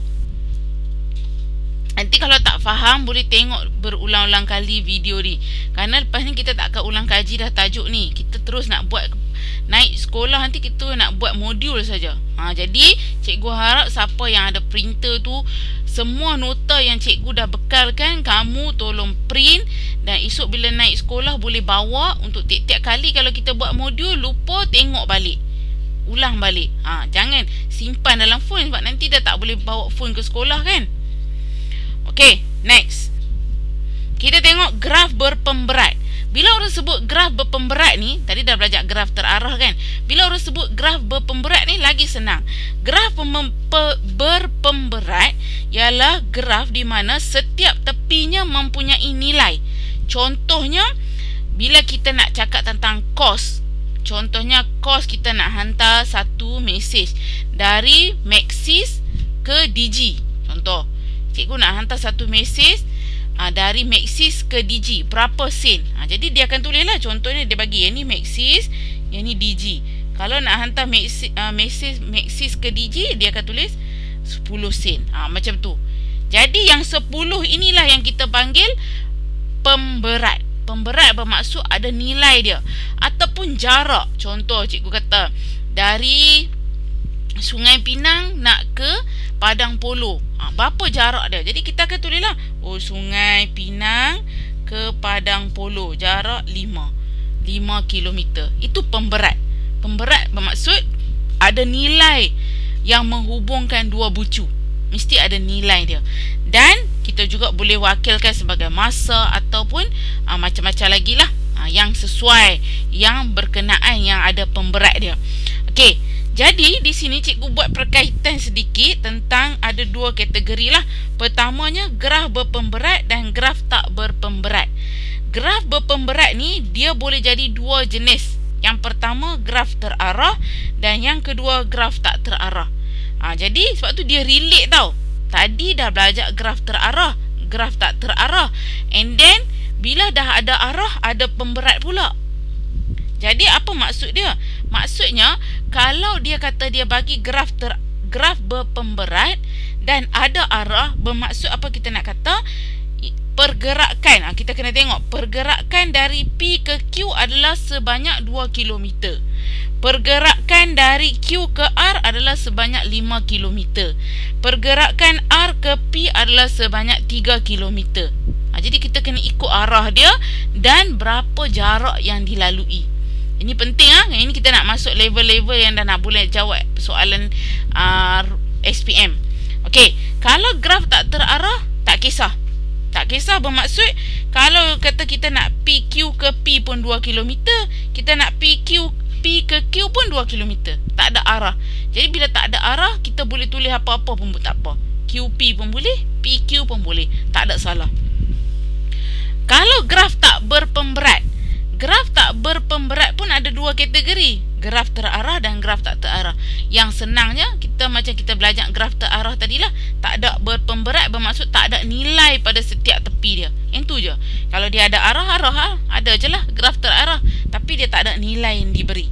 Nanti kalau tak faham boleh tengok berulang-ulang kali video ni. Kerana lepas ni kita tak akan ulang kaji dah tajuk ni. Kita terus nak buat naik sekolah, nanti kita nak buat modul saja. Jadi cikgu harap siapa yang ada printer tu, semua nota yang cikgu dah bekalkan, kamu tolong print dan esok bila naik sekolah boleh bawa untuk tiap-tiap kali kalau kita buat modul lupa, tengok balik, ulang balik. Jangan simpan dalam phone sebab nanti dah tak boleh bawa phone ke sekolah kan. Okey, next. Kita tengok graf berpemberat. Bila orang sebut graf berpemberat ni, tadi dah belajar graf terarah kan. Bila orang sebut graf berpemberat ni lagi senang. Graf berpemberat ialah graf di mana setiap tepinya mempunyai nilai. Contohnya, bila kita nak cakap tentang kos. Contohnya kos kita nak hantar satu mesej dari Maxis ke DG. Contoh, cikgu nak hantar satu mesej dari Maxis ke DG, berapa sen? Jadi dia akan tulis lah. Contohnya dia bagi yang ni Maxis, yang ni DG. Kalau nak hantar mesej Maxis ke DG, dia akan tulis 10 sen. Macam tu. Jadi yang 10 inilah yang kita panggil pemberat. Pemberat bermaksud ada nilai dia ataupun jarak. Contoh cikgu kata dari Sungai Pinang nak ke Padang Polo. Berapa jarak dia? Jadi kita akan tulis lah. Sungai Pinang ke Padang Polo, jarak 5 kilometer. Itu pemberat. Pemberat bermaksud ada nilai yang menghubungkan dua bucu. Mesti ada nilai dia. Dan kita juga boleh wakilkan sebagai masa ataupun macam-macam lagi lah yang sesuai, yang berkenaan, yang ada pemberat dia. Okey. Jadi di sini cikgu buat perkaitan sedikit tentang ada dua kategori lah. Pertamanya graf berpemberat dan graf tak berpemberat. Graf berpemberat ni dia boleh jadi dua jenis. Yang pertama graf terarah dan yang kedua graf tak terarah. Jadi sebab tu dia relate tau. Tadi dah belajar graf terarah, graf tak terarah. And then bila dah ada arah, ada pemberat pula. Jadi apa maksud dia? Maksudnya kalau dia kata dia bagi graf berpemberat dan ada arah, bermaksud apa kita nak kata? Pergerakan. Kita kena tengok pergerakan dari P ke Q adalah sebanyak 2 km. Pergerakan dari Q ke R adalah sebanyak 5 km. Pergerakan R ke P adalah sebanyak 3 km. Jadi kita kena ikut arah dia dan berapa jarak yang dilalui. Ini penting Ini kita nak masuk level-level yang dah nak boleh jawab soalan SPM. Okey, kalau graf tak terarah, tak kisah. Tak kisah bermaksud kalau kata kita nak PQ ke P pun 2 km, kita nak P ke Q pun 2 km. Tak ada arah. Jadi bila tak ada arah, kita boleh tulis apa-apa pun tak apa. QP pun boleh, PQ pun boleh. Tak ada salah. Kalau graf tak berpemberat, graf tak berpemberat pun ada dua kategori. Graf terarah dan graf tak terarah. Yang senangnya, macam kita belajar graf terarah tadilah, tak ada berpemberat bermaksud tak ada nilai pada setiap tepi dia. Yang tu je. Kalau dia ada arah, ada je lah graf terarah. Tapi dia tak ada nilai yang diberi.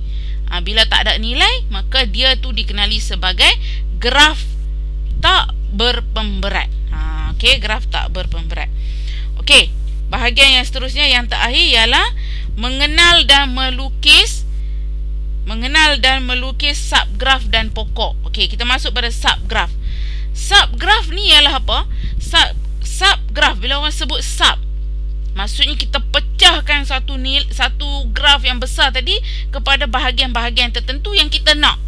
Bila tak ada nilai, maka dia tu dikenali sebagai graf tak berpemberat. Okey, graf tak berpemberat. Okey, bahagian yang seterusnya yang terakhir ialah mengenal dan melukis subgraf dan pokok. Okey, kita masuk pada subgraf. Subgraf ni ialah apa? Subgraf, bila orang sebut sub, maksudnya kita pecahkan satu graf yang besar tadi kepada bahagian-bahagian tertentu yang kita nak.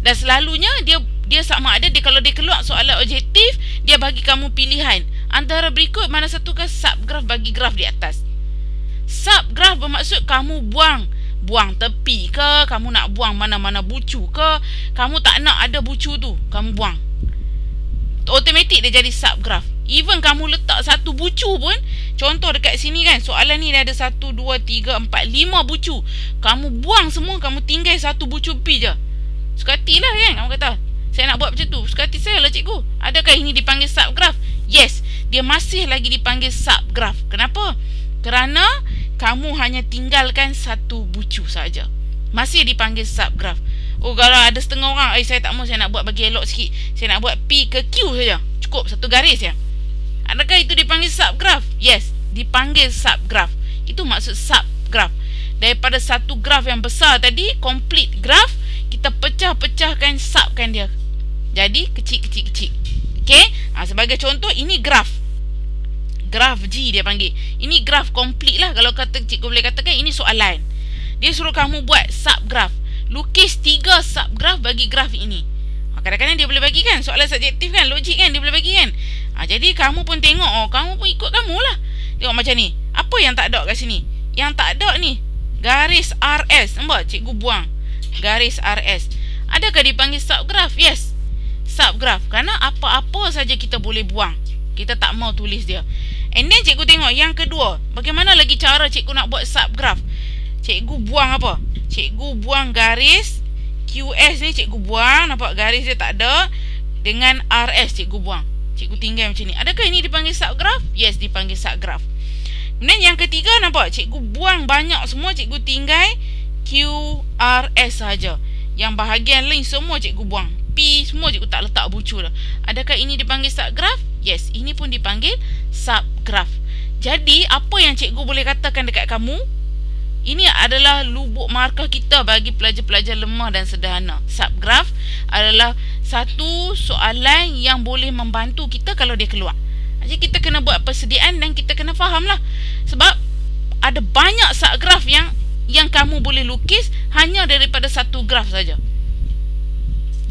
Dan selalunya dia sama ada kalau dia keluar soalan objektif, dia bagi kamu pilihan antara berikut mana satu ke subgraf bagi graf di atas. Subgraf bermaksud kamu buang tepi ke, kamu nak buang mana-mana bucu ke, kamu tak nak ada bucu tu, kamu buang. Automatik dia jadi subgraf. Even kamu letak satu bucu pun, contoh dekat sini kan, soalan ni dah ada 1, 2, 3, 4, 5 bucu. Kamu buang semua, kamu tinggal satu bucu pi je. Suka hatilah kan, kamu kata saya nak buat macam tu, suka hati saya lah cikgu. Adakah ini dipanggil subgraf? Yes, dia masih lagi dipanggil subgraf. Kenapa? Kerana kamu hanya tinggalkan satu bucu saja. Masih dipanggil subgraf. Oh, kalau ada setengah orang, saya tak mau, saya nak buat bagi elok sikit, saya nak buat P ke Q saja, cukup satu garis ya. Adakah itu dipanggil subgraf? Yes, dipanggil subgraf. Itu maksud subgraf. Daripada satu graf yang besar tadi, complete graf, kita pecah-pecahkan, subkan dia jadi kecil-kecil. Okey, sebagai contoh, ini graf G dia panggil. Ini graf complete lah. Kalau kata cikgu boleh katakan ini soalan, dia suruh kamu buat subgraf, lukis 3 subgraf bagi graf ini. Kadang-kadang dia boleh bagi kan, soalan subjektif kan, logik kan, dia boleh bagi kan. Jadi kamu pun tengok, kamu pun ikut kamu lah. Tengok macam ni, apa yang tak ada kat sini? Yang tak ada ni, garis RS. Nampak? Cikgu buang garis RS. Adakah dipanggil subgraf? Yes, subgraf. Kerana apa-apa saja kita boleh buang, kita tak mau tulis dia. And then cikgu tengok yang kedua, bagaimana lagi cara cikgu nak buat subgraf. Cikgu buang apa? Cikgu buang garis QS ni, cikgu buang. Nampak garis dia tak ada. Dengan RS cikgu buang, cikgu tinggal macam ni. Adakah ini dipanggil subgraf? Yes, dipanggil subgraf. Kemudian yang ketiga, nampak cikgu buang banyak semua, cikgu tinggal QRS saja. Yang bahagian lain semua cikgu buang. P semua cikgu tak letak bucu dah. Adakah ini dipanggil subgraf? Yes, ini pun dipanggil subgraf. Jadi apa yang cikgu boleh katakan dekat kamu, ini adalah lubuk markah kita bagi pelajar-pelajar lemah dan sederhana. Subgraf adalah satu soalan yang boleh membantu kita kalau dia keluar. Jadi kita kena buat persediaan dan kita kena faham lah. Sebab ada banyak subgraf yang kamu boleh lukis hanya daripada satu graf saja.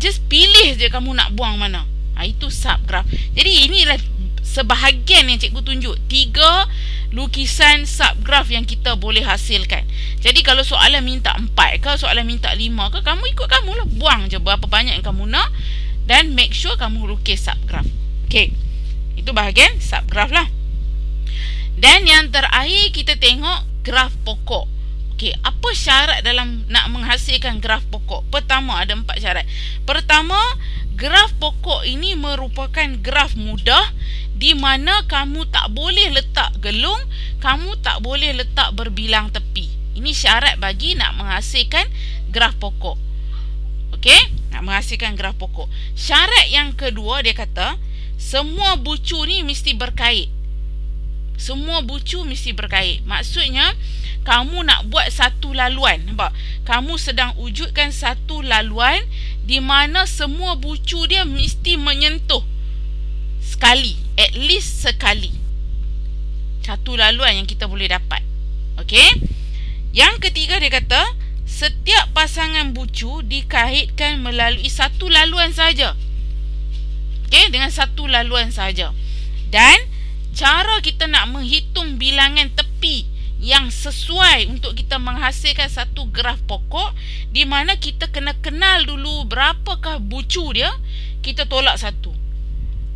Just pilih je kamu nak buang mana. Itu subgraf. Jadi inilah sebahagian yang cikgu tunjuk, 3 lukisan subgraf yang kita boleh hasilkan. Jadi kalau soalan minta 4 ke, soalan minta 5 ke, kamu ikut kamu lah, buang je berapa banyak yang kamu nak dan make sure kamu lukis subgraf. Okey, itu bahagian subgraf lah. Dan yang terakhir kita tengok graf pokok. Okey, apa syarat dalam nak menghasilkan graf pokok? Pertama, ada 4 syarat. Pertama, graf pokok ini merupakan graf mudah di mana kamu tak boleh letak gelung, kamu tak boleh letak berbilang tepi. Ini syarat bagi nak menghasilkan graf pokok. Okey, nak menghasilkan graf pokok. Syarat yang kedua, dia kata semua bucu ni mesti berkait. Semua bucu mesti berkait. Maksudnya kamu nak buat satu laluan, nampak? Kamu sedang wujudkan satu laluan di mana semua bucu dia mesti menyentuh sekali, at least sekali. Satu laluan yang kita boleh dapat. Okey? Yang ketiga, dia kata setiap pasangan bucu dikaitkan melalui satu laluan saja. Okey, dengan satu laluan saja. Dan cara kita nak menghitung bilangan tepi yang sesuai untuk kita menghasilkan satu graf pokok, di mana kita kena kenal dulu berapakah bucu dia, kita tolak satu.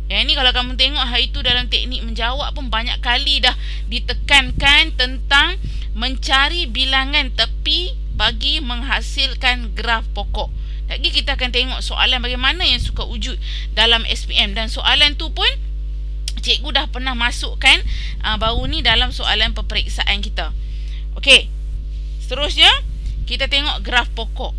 Yang ini kalau kamu tengok hari itu dalam teknik menjawab pun banyak kali dah ditekankan tentang mencari bilangan tepi bagi menghasilkan graf pokok. Lagi kita akan tengok soalan bagaimana yang suka wujud dalam SPM, dan soalan tu pun cikgu dah pernah masukkan baru ni dalam soalan peperiksaan kita. Okey, seterusnya kita tengok graf pokok.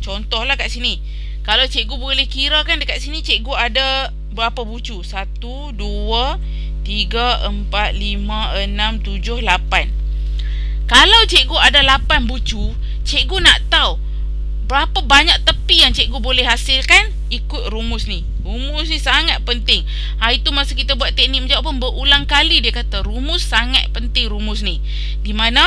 Contohlah kat sini. Kalau cikgu boleh kira kan dekat sini cikgu ada berapa bucu? 1, 2, 3, 4, 5, 6, 7, 8. Kalau cikgu ada 8 bucu, cikgu nak tahu berapa banyak tepi yang cikgu boleh hasilkan, ikut rumus ni. Rumus ni sangat penting. Itu masa kita buat teknik menjawab pun berulang kali dia kata rumus sangat penting, rumus ni. Di mana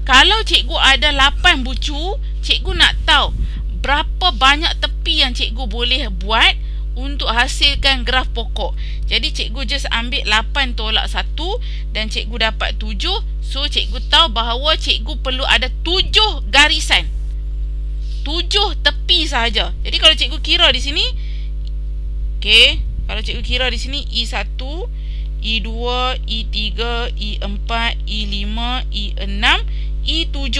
kalau cikgu ada 8 bucu, cikgu nak tahu berapa banyak tepi yang cikgu boleh buat untuk hasilkan graf pokok. Jadi cikgu just ambil 8 tolak 1 dan cikgu dapat 7. So cikgu tahu bahawa cikgu perlu ada 7 garisan, 7 tepi sahaja. Jadi kalau cikgu kira di sini, okey, kalau cikgu kira di sini I1, I2, I3, I4, I5, I6, I7.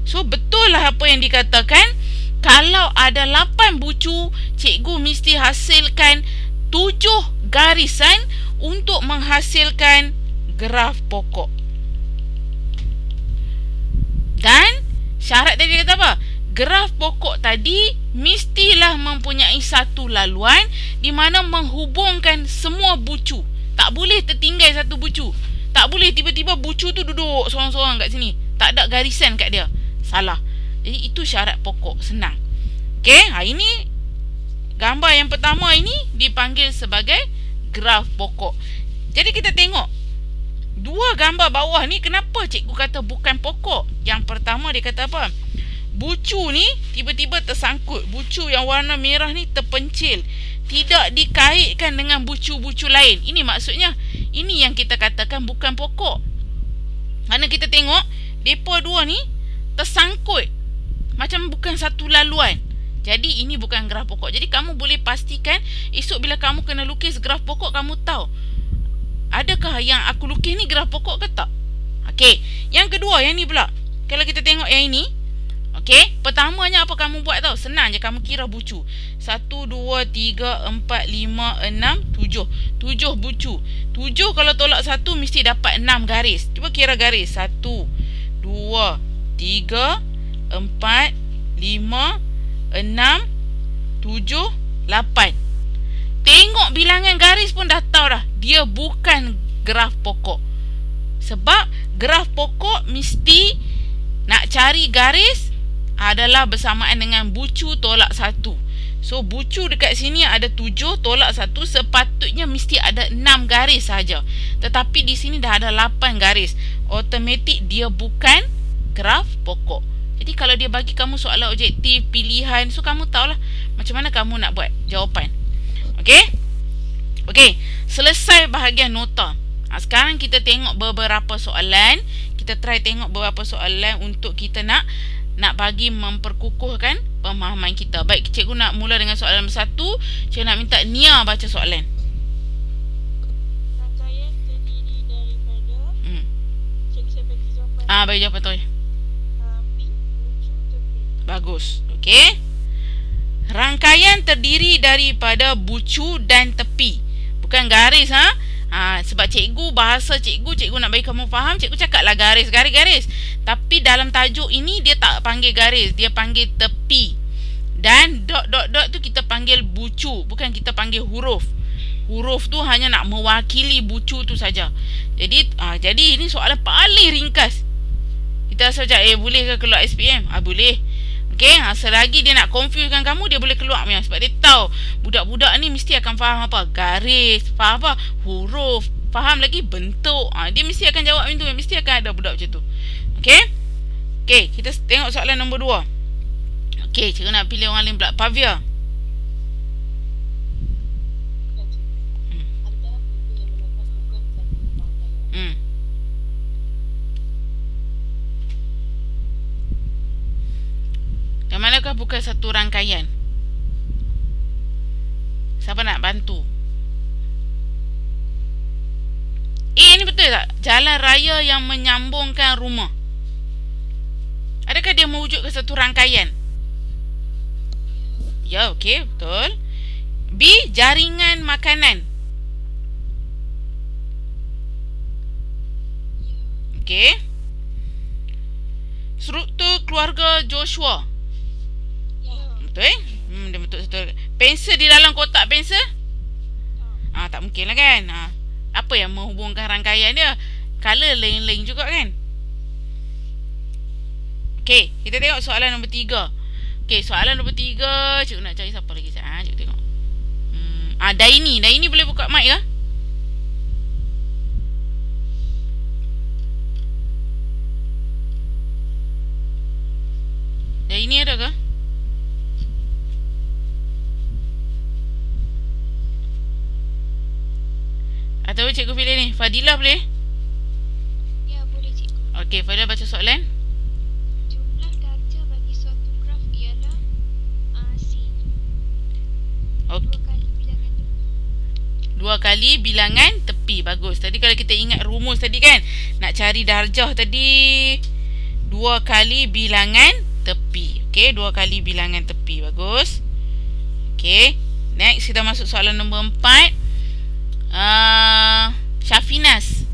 So betul lah apa yang dikatakan. Kalau ada 8 bucu, cikgu mesti hasilkan 7 garisan untuk menghasilkan graf pokok. Dan syarat tadi kata apa? Graf pokok tadi mestilah mempunyai satu laluan di mana menghubungkan semua bucu. Tak boleh tertinggal satu bucu. Tak boleh tiba-tiba bucu tu duduk sorang-sorang kat sini, tak ada garisan kat dia. Salah. Jadi itu syarat pokok. Senang. Okey, ini gambar yang pertama ini dipanggil sebagai graf pokok. Jadi kita tengok dua gambar bawah ni, kenapa cikgu kata bukan pokok? Yang pertama dia kata apa? Bucu ni tiba-tiba tersangkut. Bucu yang warna merah ni terpencil, tidak dikaitkan dengan bucu-bucu lain. Ini maksudnya, ini yang kita katakan bukan pokok. Kerana kita tengok depa dua ni tersangkut, macam bukan satu laluan. Jadi ini bukan graf pokok. Jadi kamu boleh pastikan esok bila kamu kena lukis graf pokok, kamu tahu adakah yang aku lukis ni graf pokok ke tak. Okey, yang kedua, yang ni pula. Kalau kita tengok yang ini, okey, pertamanya apa kamu buat tahu? Senang je, kamu kira bucu. 1, 2, 3, 4, 5, 6, 7. 7 bucu. 7 kalau tolak 1 mesti dapat 6 garis. Cuba kira garis. 1, 2, 3, 4, 5, 6, 7, 8. Tengok bilangan garis pun dah tahu dah, dia bukan graf pokok. Sebab graf pokok mesti nak cari garis adalah bersamaan dengan bucu tolak 1. So bucu dekat sini ada 7, tolak 1, sepatutnya mesti ada 6 garis saja. Tetapi di sini dah ada 8 garis. Automatik dia bukan graf pokok. Jadi kalau dia bagi kamu soalan objektif, pilihan, so kamu tahulah macam mana kamu nak buat jawapan. Okey? Okey, selesai bahagian nota. Sekarang kita tengok beberapa soalan. Kita try tengok beberapa soalan untuk kita nak bagi memperkukuhkan pemahaman kita. Baik, cikgu nak mula dengan soalan nombor 1. Cikgu nak minta Nia baca soalan. Rangkaian terdiri daripada cikgu saya bagi jawapan. Bagi jawapan tu. Pi, bucu, tepi. Bagus. Okey. Rangkaian terdiri daripada bucu dan tepi. Bukan garis, sebab cikgu, bahasa cikgu nak bagi kamu faham, cikgu cakaplah garis. Tapi dalam tajuk ini dia tak panggil garis, dia panggil tepi. Dan dot tu kita panggil bucu, bukan kita panggil huruf. Huruf tu hanya nak mewakili bucu tu saja. Jadi ini soalan paling ringkas. Kita rasa macam boleh ke keluar SPM? Boleh. Okey, selagi dia nak confusekan kamu, dia boleh keluar punya. Sebab dia tahu budak-budak ni mesti akan faham apa? Garis, faham apa? Huruf, faham lagi bentuk. Dia mesti akan jawab macam tu. Mesti akan ada budak macam tu. Okey? Okey, kita tengok soalan nombor 2. Okey, cikgu nak pilih orang lain pula. Pavia. Yang manakah bukan satu rangkaian? Siapa nak bantu? Ini betul tak? Jalan raya yang menyambungkan rumah. Adakah dia mewujud ke satu rangkaian? Ya, okey, betul. B, jaringan makanan. Okey. struktur keluarga Joshua. Ya. Betul dia betul. Pensel di dalam kotak pensel? Tak mungkin lah kan. Apa yang menghubungkan rangkaian dia? Color lain-lain juga kan. Okey, kita tengok soalan nombor 3. Okey, soalan nombor 3, cikgu nak cari siapa lagi? Cikgu tengok. Daini boleh buka mic ke? Daini ada ke? Atau cikgu pilih ni, Fadilah boleh? Ya, boleh cikgu. Okey, Fadilah baca soalan. Jumlah darjah bagi suatu graf ialah C. Okey. 2 kali bilangan tepi. Bagus. Tadi kalau kita ingat rumus tadi kan, nak cari darjah tadi 2 kali bilangan tepi. Okey, 2 kali bilangan tepi. Bagus. Okey, next kita masuk soalan nombor 4. Syafinas.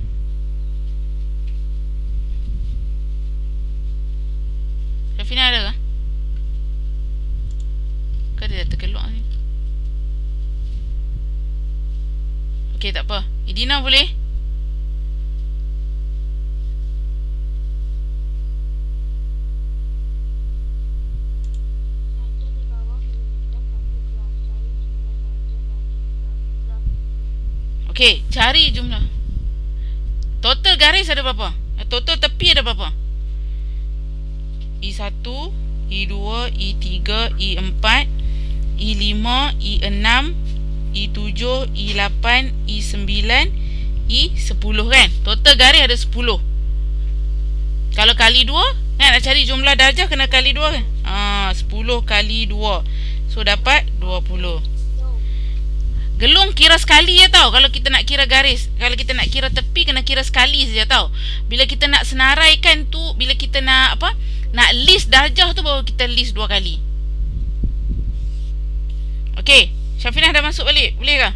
Syafina ada ke? Kan dia dah terkeluar ni. Okey, tak apa. Idina boleh? Darjah di bawah menunjukkan satu graf. Cari jumlah darjah bagi graf. Okey, cari jumlah. Total garis ada berapa? Total tepi ada berapa? I1, I2, I3, I4, I5, I6, I7, I8, I9, I10 kan? Total garis ada 10. Kalau kali 2, kan nak cari jumlah darjah kena kali 2 kan? 10 kali 2. So dapat 20. Gelung kira sekali je tau. Kalau kita nak kira garis, kalau kita nak kira tepi, kena kira sekali saja tau. Bila kita nak senaraikan tu, bila kita nak apa, nak list darjah tu, baru kita list 2 kali. Okey, Syafinah dah masuk balik. Boleh ke?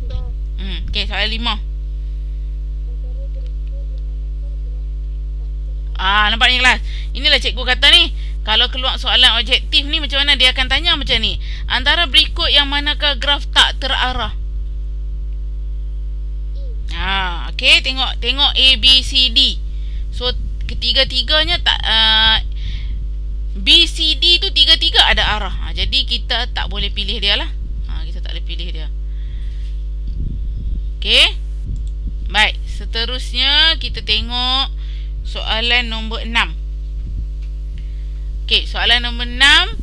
Dah. Okey, soalan 5. Nampak ni kelas. Inilah cikgu kata ni, kalau keluar soalan objektif ni, macam mana dia akan tanya macam ni. Antara berikut yang manakah graf tak terarah? Okey, tengok A, B, C, D. So ketiga-tiganya tak B, C, D tu tiga-tiga ada arah. Jadi kita tak boleh pilih dia lah. Kita tak boleh pilih dia. Okey. Baik, seterusnya kita tengok soalan nombor 6. Okey, soalan nombor 6.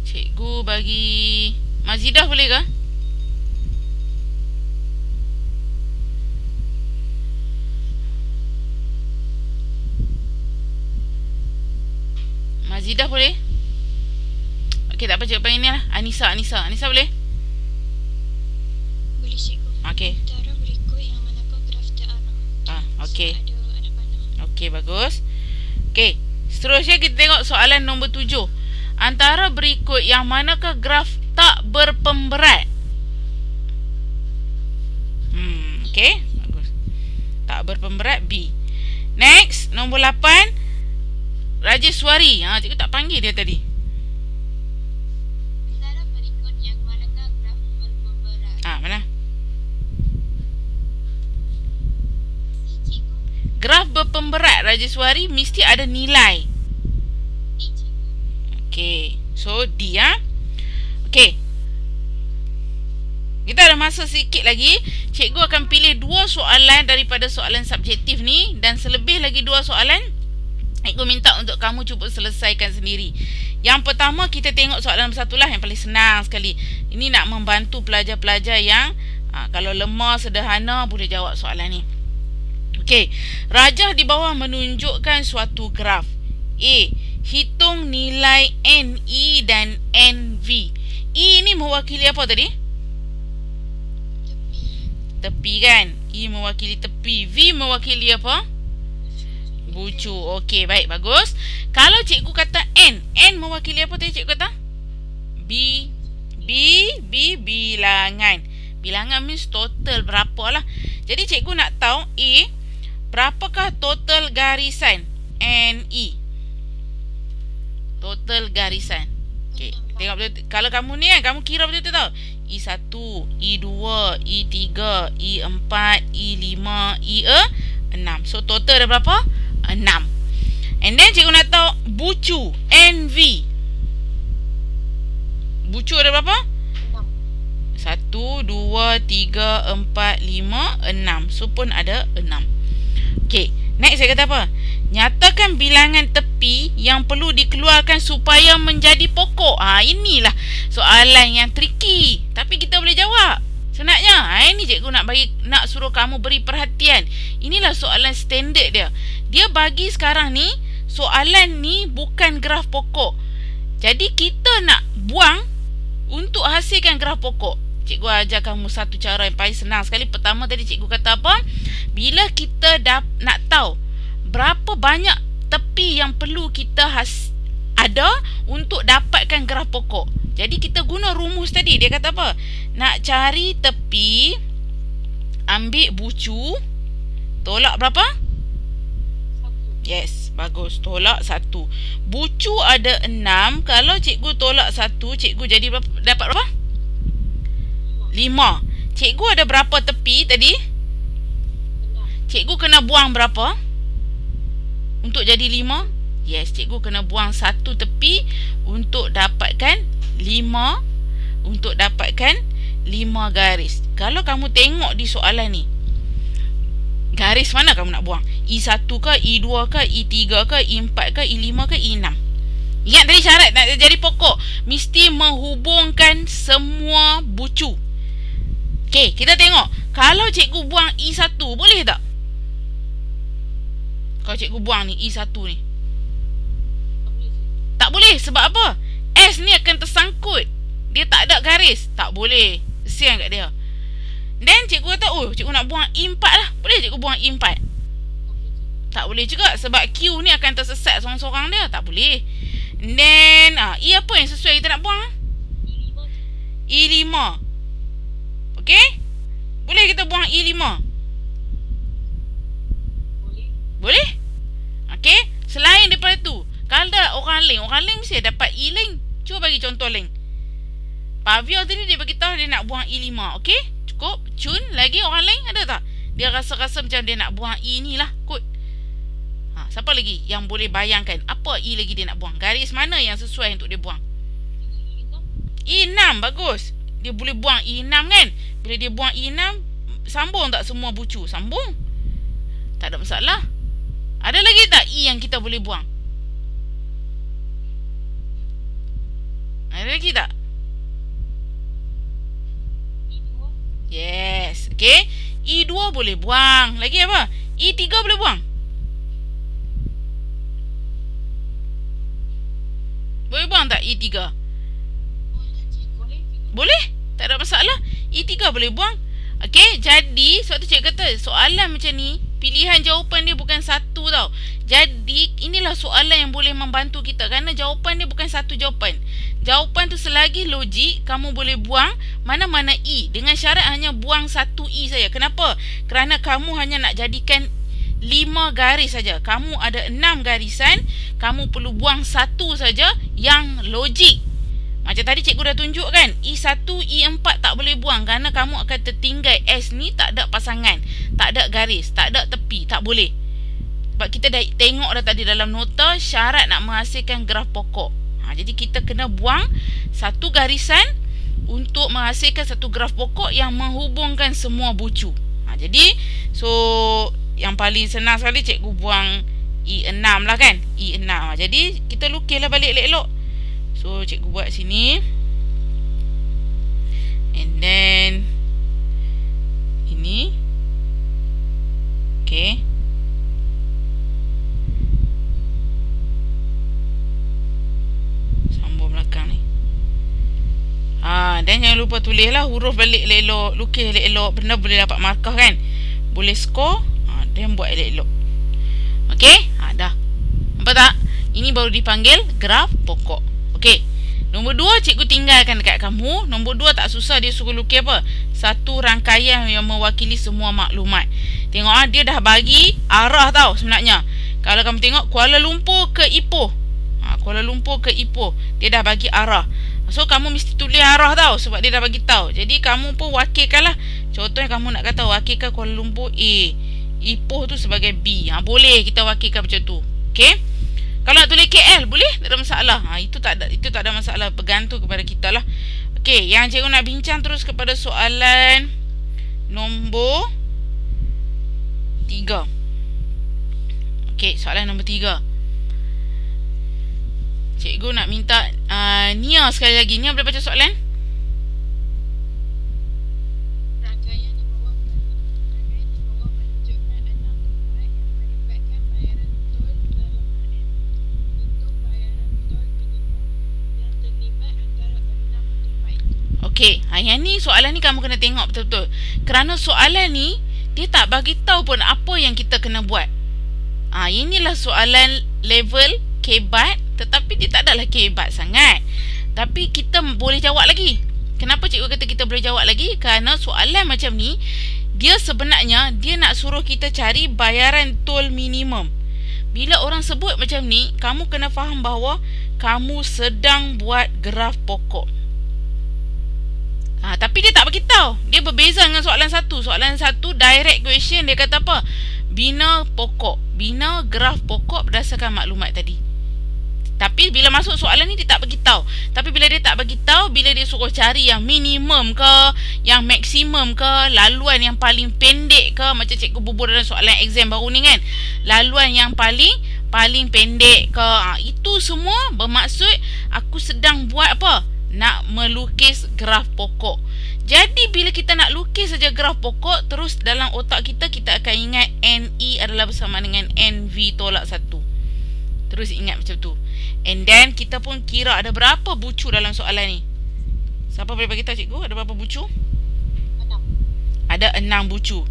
Cikgu bagi Mazidah boleh ke? Mazidah boleh? Okey, tak apa, cikgu panggil ni lah. Anissa boleh? Boleh cikgu. Okey. Antara berikut yang manakah graf terarah? Okey. Ada panah. Okey, bagus. Okey, seterusnya kita tengok soalan nombor 7. Antara berikut yang manakah graf tak berpemberat? Okey, bagus. Tak berpemberat, B. Next, nombor 8. Rajeswari. Cikgu tak panggil dia tadi. Antara berikut yang manakah graf berpemberat? Mana? Cikgu. Graf berpemberat, Rajeswari, mesti ada nilai. Cikgu. Okey, so D Okey, kita ada masa sikit lagi. Cikgu akan pilih 2 soalan daripada soalan subjektif ni, dan selebih lagi 2 soalan cikgu minta untuk kamu cuba selesaikan sendiri. Yang pertama, kita tengok soalan nombor 1 lah, yang paling senang sekali. Ini nak membantu pelajar-pelajar yang kalau lemah, sederhana, boleh jawab soalan ni. Okey, rajah di bawah menunjukkan suatu graf. A, hitung nilai NE dan NV. E ni mewakili apa tadi? Tepi kan? E mewakili tepi. V mewakili apa? Bucu. Okey, baik, bagus. Kalau cikgu kata N mewakili apa tadi cikgu kata? B, bilangan. Bilangan means total berapa lah. Jadi cikgu nak tahu A, berapakah total garisan NE? Total garisan. Okey, tengok betul. Kalau kamu ni kan, kamu kira betul-betul tau. E1, E2, E3, E4, E5, E6. So total ada berapa? 6. And then cikgu nak tahu bucu NV. Bucu ada berapa? 1, 2, 3, 4, 5, 6. So pun ada 6. Okey, next saya kata apa? Nyatakan bilangan tepi yang perlu dikeluarkan supaya menjadi pokok. Inilah soalan yang tricky. Tapi kita boleh jawab. Senaknya, ini cikgu nak suruh kamu beri perhatian. Inilah soalan standard dia. Dia bagi sekarang ni, soalan ni bukan graf pokok. Jadi kita nak buang untuk hasilkan graf pokok. Cikgu ajar kamu satu cara yang paling senang sekali. Pertama tadi cikgu kata apa? Bila kita nak tahu berapa banyak tepi yang perlu kita ada untuk dapatkan graf pokok. Jadi kita guna rumus tadi. Dia kata apa? Nak cari tepi, ambil bucu, tolak berapa? 1. Yes, bagus. Tolak 1. Bucu ada 6. Kalau cikgu tolak 1, cikgu jadi dapat berapa? 5. Cikgu ada berapa tepi tadi? 6. Cikgu kena buang berapa untuk jadi 5? Yes, cikgu kena buang 1 tepi untuk dapatkan 5. Untuk dapatkan 5 garis. Kalau kamu tengok di soalan ni, garis mana kamu nak buang? E1 ke, E2 ke, E3 ke, E4 ke, E5 ke, E6? Ingat tadi syarat nak jadi pokok, mesti menghubungkan semua bucu. Okey, kita tengok. Kalau cikgu buang E1, boleh tak? Kalau cikgu buang ni E1 ni, tak boleh. Sebab apa? S ni akan tersangkut. Dia tak ada garis. Tak boleh. Kesian kat dia. Then cikgu kata, cikgu nak buang E4 lah. Boleh cikgu buang E4? Tak boleh juga. Sebab Q ni akan tersesat sorang-sorang dia. Tak boleh. Then E apa yang sesuai kita nak buang? E5. Okey? Boleh kita buang E5? Boleh? Okey? Selain daripada tu, kalau ada orang lain mesti dapat E lain. Cuba bagi contoh lain. Pavia tadi dia bagi tahu dia nak buang E5. Okey? Cukup. Chun lagi orang lain ada tak? Dia rasa-rasa macam dia nak buang E ni lah kot. Siapa lagi yang boleh bayangkan apa E lagi dia nak buang? Garis mana yang sesuai untuk dia buang? E6. Bagus. Dia boleh buang E6 kan? Bila dia buang E6, sambung tak semua bucu? Sambung. Tak ada masalah. Ada lagi tak E yang kita boleh buang? Ada lagi tak? Yes. Okay. E2 boleh buang. Lagi apa? E3 boleh buang? Boleh buang tak E3? Boleh. Tak ada masalah. E3 boleh buang. Okay. Jadi, sebab tu cikgu kata soalan macam ni, pilihan jawapan dia bukan satu tau. Jadi, inilah soalan yang boleh membantu kita. Kerana jawapan dia bukan satu jawapan. Jawapan tu selagi logik, kamu boleh buang mana-mana E. Dengan syarat hanya buang satu E saja. Kenapa? Kerana kamu hanya nak jadikan 5 garis saja. Kamu ada 6 garisan. Kamu perlu buang satu saja yang logik. Macam tadi cikgu dah tunjuk kan, E1, E4 tak boleh buang kerana kamu akan tertinggal. S ni tak ada pasangan, tak ada garis, tak ada tepi, tak boleh. Sebab kita dah tengok dah tadi dalam nota syarat nak menghasilkan graf pokok. Jadi kita kena buang satu garisan untuk menghasilkan satu graf pokok yang menghubungkan semua bucu. Jadi so yang paling senang sekali cikgu buang E6 lah kan. E6. Jadi kita lukislah balik elok-elok. So cikgu buat sini. And then ini. Okay. Sambung belakang ni. Dan jangan lupa tulislah huruf balik elok-elok. Lukis elok-elok. Benda boleh dapat markah kan. Boleh skor. Dan buat elok-elok. Okay. Dah. Nampak tak? Ini baru dipanggil graf pokok. Okey. Nombor 2, cikgu tinggalkan dekat kamu. Nombor 2 tak susah, dia suruh lukis apa? Satu rangkaian yang mewakili semua maklumat. Tengok dia dah bagi arah tau sebenarnya. Kalau kamu tengok Kuala Lumpur ke Ipoh. Kuala Lumpur ke Ipoh, dia dah bagi arah. So kamu mesti tulis arah tau, sebab dia dah bagi tahu. Jadi kamu pun wakilkanlah. Contohnya kamu nak kata wakilkan Kuala Lumpur A, Ipoh tu sebagai B. Boleh kita wakilkan macam tu. Okey. Kalau nak tulis KL boleh, tak ada masalah. Itu tak ada masalah, bergantung kepada kita lah. Okey, yang cikgu nak bincang terus kepada soalan nombor 3. Okey, soalan nombor 3. Cikgu nak minta Nia sekali lagi. Nia boleh baca soalan? Rangkaian di bawah menunjukkan 6 tempat yang melibatkan bayaran tol dalam RM. Hitung bayaran tol minimum yang terlibat antara 6 tempat itu. Okey, yang ni soalan ni kamu kena tengok betul-betul. Kerana soalan ni dia tak bagi tahu pun apa yang kita kena buat. Inilah soalan level kebat, tetapi dia tak adalah kebat sangat. Tapi kita boleh jawab lagi. Kenapa cikgu kata kita boleh jawab lagi? Kerana soalan macam ni, dia sebenarnya dia nak suruh kita cari bayaran tol minimum. Bila orang sebut macam ni, kamu kena faham bahawa kamu sedang buat graf pokok. Tapi dia tak beritahu. Dia berbeza dengan soalan 1. Soalan 1 direct question, dia kata apa? Bina pokok, bina graf pokok berdasarkan maklumat tadi. Tapi bila masuk soalan ni dia tak beritahu. Tapi bila dia tak beritahu, bila dia suruh cari yang minimum ke, yang maksimum ke, laluan yang paling pendek ke, macam cikgu bubur dalam soalan exam baru ni kan, laluan yang paling pendek ke, itu semua bermaksud aku sedang buat apa? Nak melukis graf pokok. Jadi bila kita nak lukis saja graf pokok, terus dalam otak kita akan ingat NE adalah bersama dengan NV tolak 1. Terus ingat macam tu. And then kita pun kira ada berapa bucu dalam soalan ni. Siapa boleh bagi tahu cikgu ada berapa bucu? 6. Ada 6 bucu.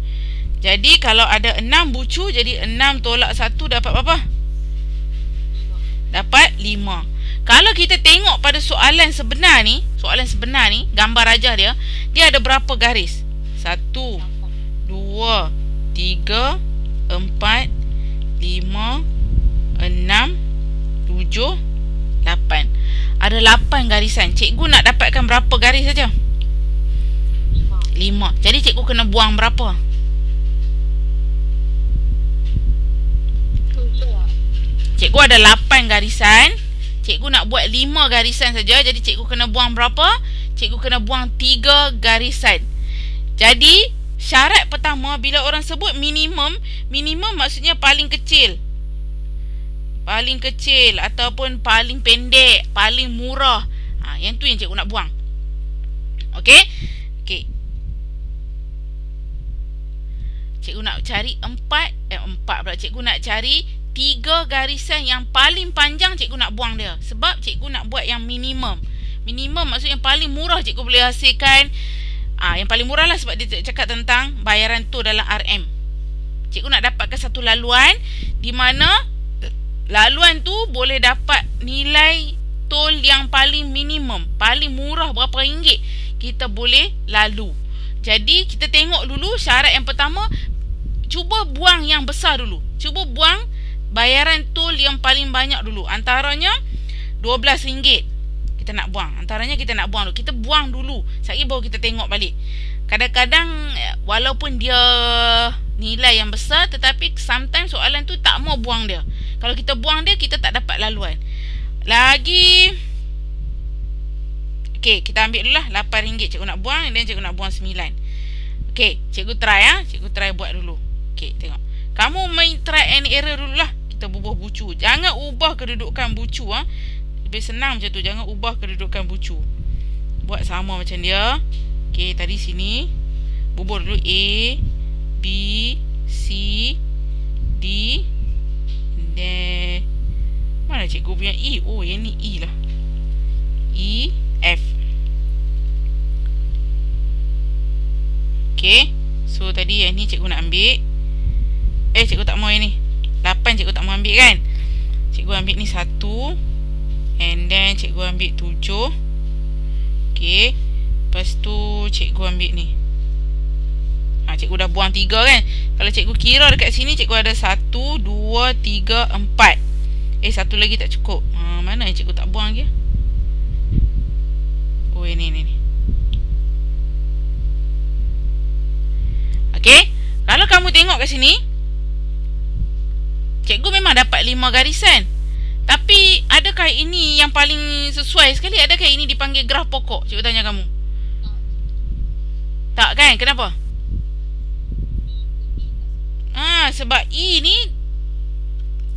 Jadi kalau ada 6 bucu, jadi 6 tolak 1 dapat berapa? 5. Dapat 5. Kalau kita tengok pada soalan sebenar ni, gambar rajah dia ada berapa garis? 1, 2, 3, 4, 5, 6, 7, 8. Ada 8 garisan. Cikgu nak dapatkan berapa garis saja? 5. Jadi cikgu kena buang berapa? 7. Cikgu ada 8 garisan. Cikgu nak buat 5 garisan saja. Jadi cikgu kena buang berapa? Cikgu kena buang 3 garisan. Jadi syarat pertama, bila orang sebut minimum, minimum maksudnya paling kecil. Paling kecil ataupun paling pendek, paling murah. Yang tu yang cikgu nak buang. Okey? Okey. Cikgu nak cari 4 pula. Cikgu nak cari 3 garisan yang paling panjang, cikgu nak buang dia. Sebab cikgu nak buat yang minimum. Minimum maksudnya yang paling murah cikgu boleh hasilkan. Yang paling murah lah, sebab dia cakap tentang bayaran tu dalam RM. Cikgu nak dapatkan satu laluan di mana laluan tu boleh dapat nilai tol yang paling minimum, paling murah berapa ringgit kita boleh lalu. Jadi kita tengok dulu syarat yang pertama. Cuba buang yang besar dulu. Cuba buang bayaran tol yang paling banyak dulu. Antaranya RM12 kita nak buang. Antaranya kita nak buang dulu. Kita buang dulu. Sekali baru kita tengok balik. Kadang-kadang walaupun dia nilai yang besar, tetapi sometimes soalan tu tak mau buang dia. Kalau kita buang dia, kita tak dapat laluan. Lagi. Okey, kita ambil dulu lah RM8 cikgu nak buang. Dan cikgu nak buang 9. Okey, cikgu try Cikgu try buat dulu. Okey, tengok. Kamu main try and error dulu lah. Kita bubuh bucu. Jangan ubah kedudukan bucu. Lebih senang macam tu. Jangan ubah kedudukan bucu. Buat sama macam dia. Okey, tadi sini bubuh dulu A, B, C, D. Dan mana cikgu punya E? Oh, yang ni E lah. E, F. Okey. So tadi yang ni cikgu nak ambil. Cikgu tak mau yang ni. 8 cikgu tak mau ambil kan. Cikgu ambil ni 1. And then cikgu ambil 7. Okay. Lepas tu cikgu ambil ni. Cikgu dah buang 3 kan. Kalau cikgu kira dekat sini, cikgu ada 1, 2, 3, 4. Satu lagi tak cukup. Mana yang cikgu tak buang lagi? Oh, ini. Okay. Kalau kamu tengok kat sini, cikgu memang dapat 5 garisan. Tapi adakah ini yang paling sesuai sekali? Adakah ini dipanggil graf pokok? Cikgu tanya kamu. Tak kan? Kenapa? Sebab E ni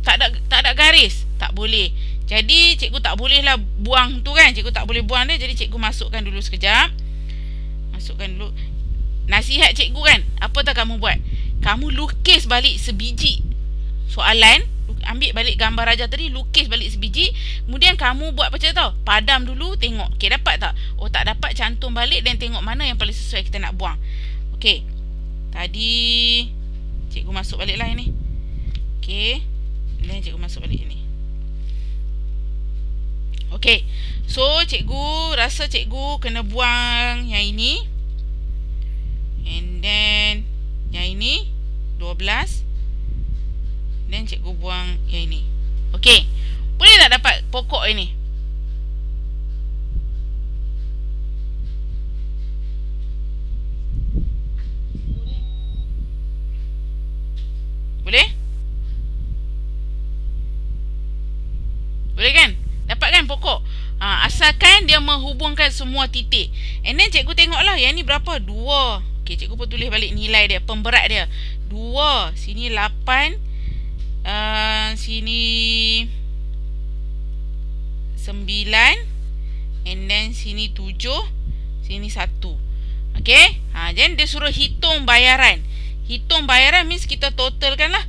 tak ada garis. Tak boleh. Jadi cikgu tak bolehlah buang tu kan. Cikgu tak boleh buang dia. Jadi cikgu masukkan dulu sekejap. Masukkan dulu. Nasihat cikgu kan, apa tak kamu buat? Kamu lukis balik sebiji soalan. Ambil balik gambar raja tadi, lukis balik sebiji. Kemudian kamu buat macam tau, padam dulu, tengok, okay, dapat tak? Oh, tak dapat, cantum balik dan tengok mana yang paling sesuai kita nak buang. Okay. Tadi cikgu masuk balik lah ini. Okay. Dan cikgu masuk balik ini. Okay. So cikgu rasa cikgu kena buang yang ini. And then yang ini 12. Dan cikgu buang yang ini. Okey. Boleh tak dapat pokok ini? Boleh? Boleh kan? Dapat kan pokok? Asalkan dia menghubungkan semua titik. And then cikgu tengoklah yang ni berapa? 2. Okey, cikgu pun tulis balik nilai dia, pemberat dia. 2. Sini 8. Sini 9. And then sini 7. Sini 1. Okay. Then dia suruh hitung bayaran. Hitung bayaran means kita totalkan lah.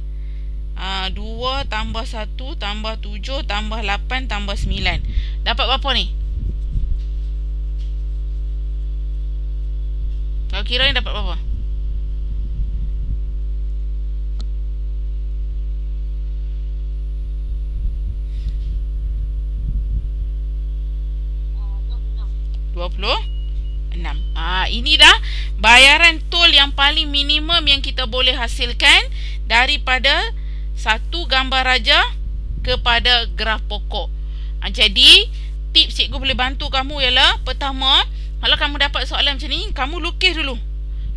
2 tambah 1 tambah 7 tambah 8 tambah 9. Dapat berapa ni? Kalau kira ni dapat berapa? Ini dah bayaran tol yang paling minimum yang kita boleh hasilkan daripada satu gambar raja kepada graf pokok. Jadi tips cikgu boleh bantu kamu ialah, pertama, kalau kamu dapat soalan macam ni, kamu lukis dulu.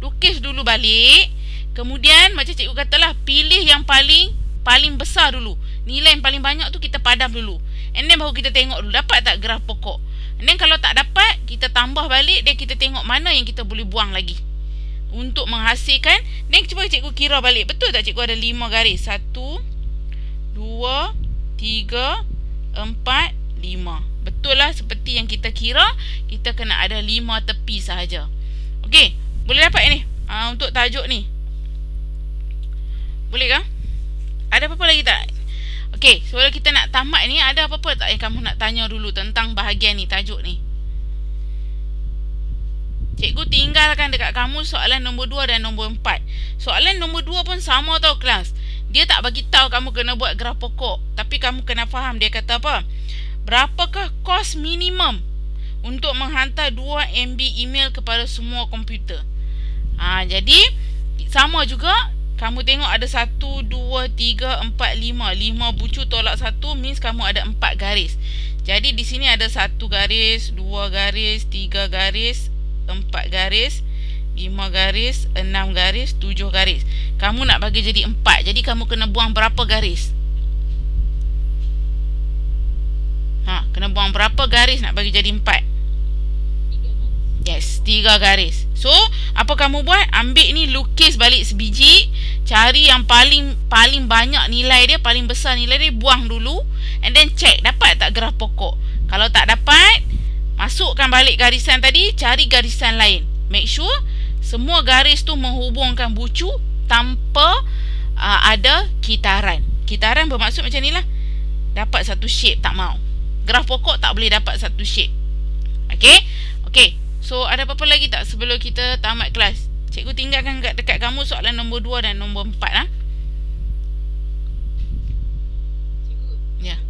Lukis dulu balik. Kemudian macam cikgu katalah, pilih yang paling besar dulu. Nilai yang paling banyak tu kita padam dulu. And then baru kita tengok dulu dapat tak graf pokok. And then kalau tak dapat, kita tambah balik dan kita tengok mana yang kita boleh buang lagi untuk menghasilkan. Dan cuba cikgu kira balik. Betul tak cikgu ada 5 garis? 1, 2, 3, 4, 5. Betul lah seperti yang kita kira. Kita kena ada 5 tepi sahaja. Okey, boleh dapat ni untuk tajuk ni. Boleh ke? Ada apa-apa lagi tak? Okey, sebelum kita nak tamat ni, ada apa-apa tak yang kamu nak tanya dulu tentang bahagian ni, tajuk ni? Cikgu tinggalkan dekat kamu soalan nombor 2 dan nombor 4. Soalan nombor 2 pun sama tau kelas. Dia tak bagi tahu kamu kena buat graf pokok, tapi kamu kena faham dia kata apa? Berapakah kos minimum untuk menghantar 2 MB email kepada semua komputer? Jadi sama juga. Kamu tengok ada 1, 2, 3, 4, 5. 5 bucu tolak 1 means kamu ada 4 garis. Jadi di sini ada 1 garis, 2 garis, 3 garis, 4 garis, 5 garis, 6 garis, 7 garis. Kamu nak bagi jadi 4. Jadi kamu kena buang berapa garis? Kena buang berapa garis nak bagi jadi 4? Yes, 3 garis. So, apa kamu buat? Ambil ni, lukis balik sebiji. Cari yang paling banyak nilai dia, paling besar nilai dia, buang dulu. And then check, dapat tak graf pokok? Kalau tak dapat, masukkan balik garisan tadi, cari garisan lain. Make sure semua garis tu menghubungkan bucu tanpa ada kitaran. Kitaran bermaksud macam ni lah. Dapat satu shape, tak mau. Graf pokok tak boleh dapat satu shape. Okay? Okay. So, ada apa-apa lagi tak sebelum kita tamat kelas? Cikgu tinggalkan dekat kamu soalan nombor 2 dan nombor 4 . Ya.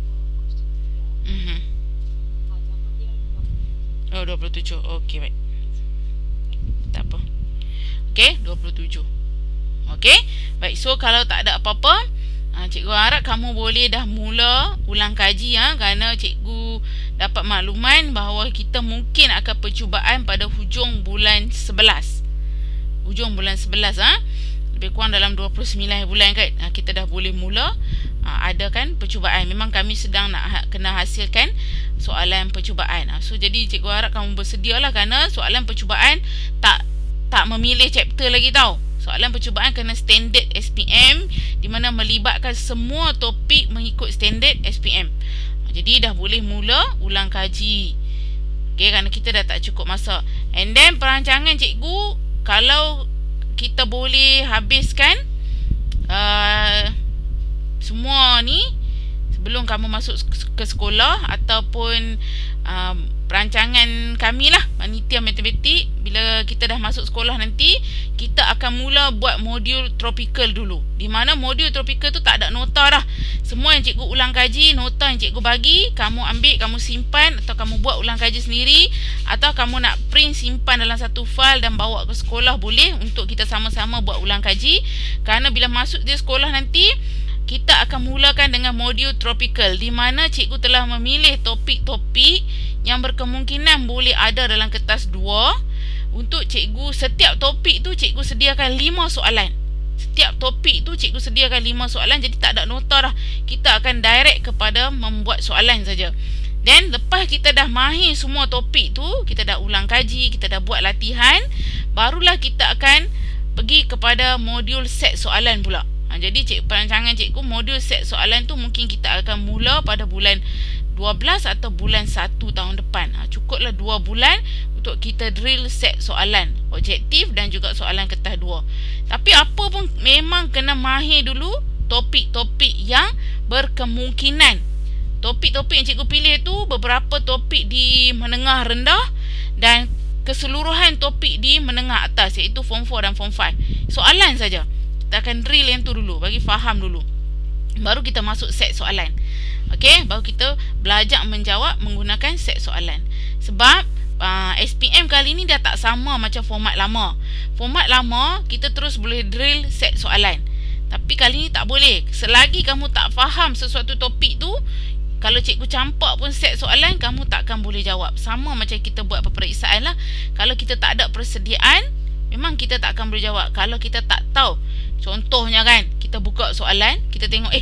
Oh, 27. Okey, baik. Tak apa. Okey, 27. Okey. Baik, so kalau tak ada apa-apa, cikgu harap kamu boleh dah mula ulang kaji kerana cikgu dapat makluman bahawa kita mungkin akan percubaan pada hujung bulan 11. Hujung bulan 11 lebih kurang dalam 29 bulan kan, kita dah boleh mula ada kan percubaan. Memang kami sedang nak kena hasilkan soalan percubaan. So jadi cikgu harap kamu bersedialah kerana soalan percubaan tak memilih chapter lagi tau. Soalan percubaan kena standard SPM di mana melibatkan semua topik mengikut standard SPM. Jadi dah boleh mula ulang kaji. Okey, kerana kita dah tak cukup masa. And then perancangan cikgu, kalau kita boleh habiskan semua ni sebelum kamu masuk ke sekolah, ataupun perancangan kami lah, panitia matematik, bila kita dah masuk sekolah nanti, kita akan mula buat modul tropikal dulu. Di mana modul tropikal tu tak ada nota dah. Semua yang cikgu ulang kaji, nota yang cikgu bagi, kamu ambil, kamu simpan, atau kamu buat ulang kaji sendiri, atau kamu nak print simpan dalam satu file dan bawa ke sekolah, boleh untuk kita sama-sama buat ulang kaji. Kerana bila masuk di sekolah nanti, kita akan mulakan dengan modul tropikal, di mana cikgu telah memilih topik-topik yang berkemungkinan boleh ada dalam kertas 2. Untuk cikgu, setiap topik tu cikgu sediakan 5 soalan. Setiap topik tu cikgu sediakan 5 soalan. Jadi tak ada nota dah. Kita akan direct kepada membuat soalan saja. Dan lepas kita dah mahir semua topik tu, kita dah ulang kaji, kita dah buat latihan, barulah kita akan pergi kepada modul set soalan pula. Jadi perancangan cikgu, modul set soalan tu mungkin kita akan mula pada bulan 12 atau bulan 1 tahun depan. Cukuplah 2 bulan untuk kita drill set soalan objektif dan juga soalan kertas 2. Tapi apa pun memang kena mahir dulu topik-topik yang berkemungkinan. Topik-topik yang cikgu pilih tu beberapa topik di menengah rendah dan keseluruhan topik di menengah atas, iaitu form 4 dan form 5. Soalan saja. Kita akan drill yang tu dulu, bagi faham dulu. Baru kita masuk set soalan. Okey, baru kita belajar menjawab menggunakan set soalan. Sebab SPM kali ni dah tak sama macam format lama. Format lama kita terus boleh drill set soalan. Tapi kali ni tak boleh. Selagi kamu tak faham sesuatu topik tu, kalau cikgu campak pun set soalan, kamu takkan boleh jawab. Sama macam kita buat peperiksaan lah. Kalau kita tak ada persediaan, memang kita tak akan boleh jawab. Kalau kita tak tahu, contohnya kan, kita buka soalan, kita tengok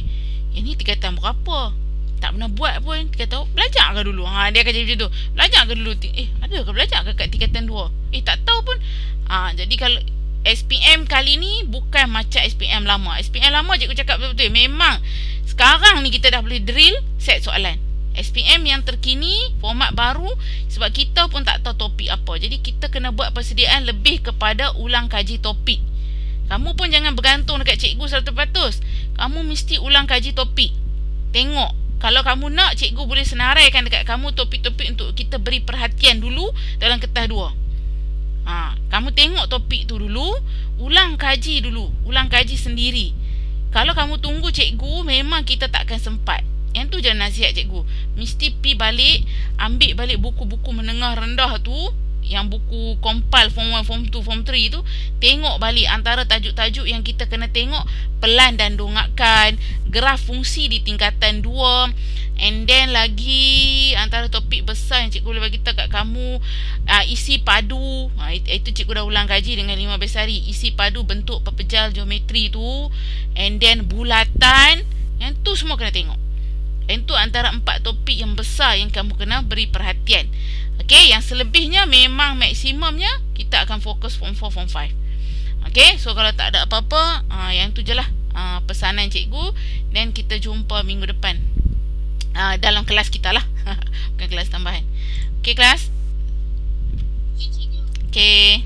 ini tingkatan berapa, tak pernah buat pun, kita tahu, belajar ke dulu? Dia akan jadi macam tu. Belajar ke dulu? Ada ke belajar ke kat tingkatan 2? Tak tahu pun. Jadi kalau SPM kali ni bukan macam SPM lama. SPM lama cikgu cakap betul-betul, memang sekarang ni kita dah boleh drill set soalan. SPM yang terkini, format baru, sebab kita pun tak tahu topik apa. Jadi kita kena buat persediaan lebih kepada ulang kaji topik. Kamu pun jangan bergantung dekat cikgu 100%. Kamu mesti ulang kaji topik. Tengok. Kalau kamu nak, cikgu boleh senaraikan dekat kamu topik-topik untuk kita beri perhatian dulu dalam kertas 2. Kamu tengok topik tu dulu, ulang kaji dulu, ulang kaji sendiri. Kalau kamu tunggu cikgu, memang kita takkan sempat. Yang tu je nasihat cikgu. Mesti pi balik, ambil balik buku-buku menengah rendah tu, yang buku kompal form 1, form 2, form 3 tu, tengok balik antara tajuk-tajuk yang kita kena tengok, pelan dan dongakkan, graf fungsi di tingkatan 2, and then lagi antara topik besar yang cikgu boleh bagi tahu kat kamu, isi padu. Itu cikgu dah ulang kaji dengan 15 hari. Isi padu bentuk pepejal geometri tu, and then bulatan, yang tu semua kena tengok. Itu antara 4 topik yang besar yang kamu kena beri perhatian. Okey, yang selebihnya memang maksimumnya kita akan fokus form 4, form 5. Okey, so kalau tak ada apa-apa, yang tu je lah pesanan cikgu. Dan kita jumpa minggu depan dalam kelas kita lah. Bukan kelas tambahan. Okey kelas? Cikgu. Okey.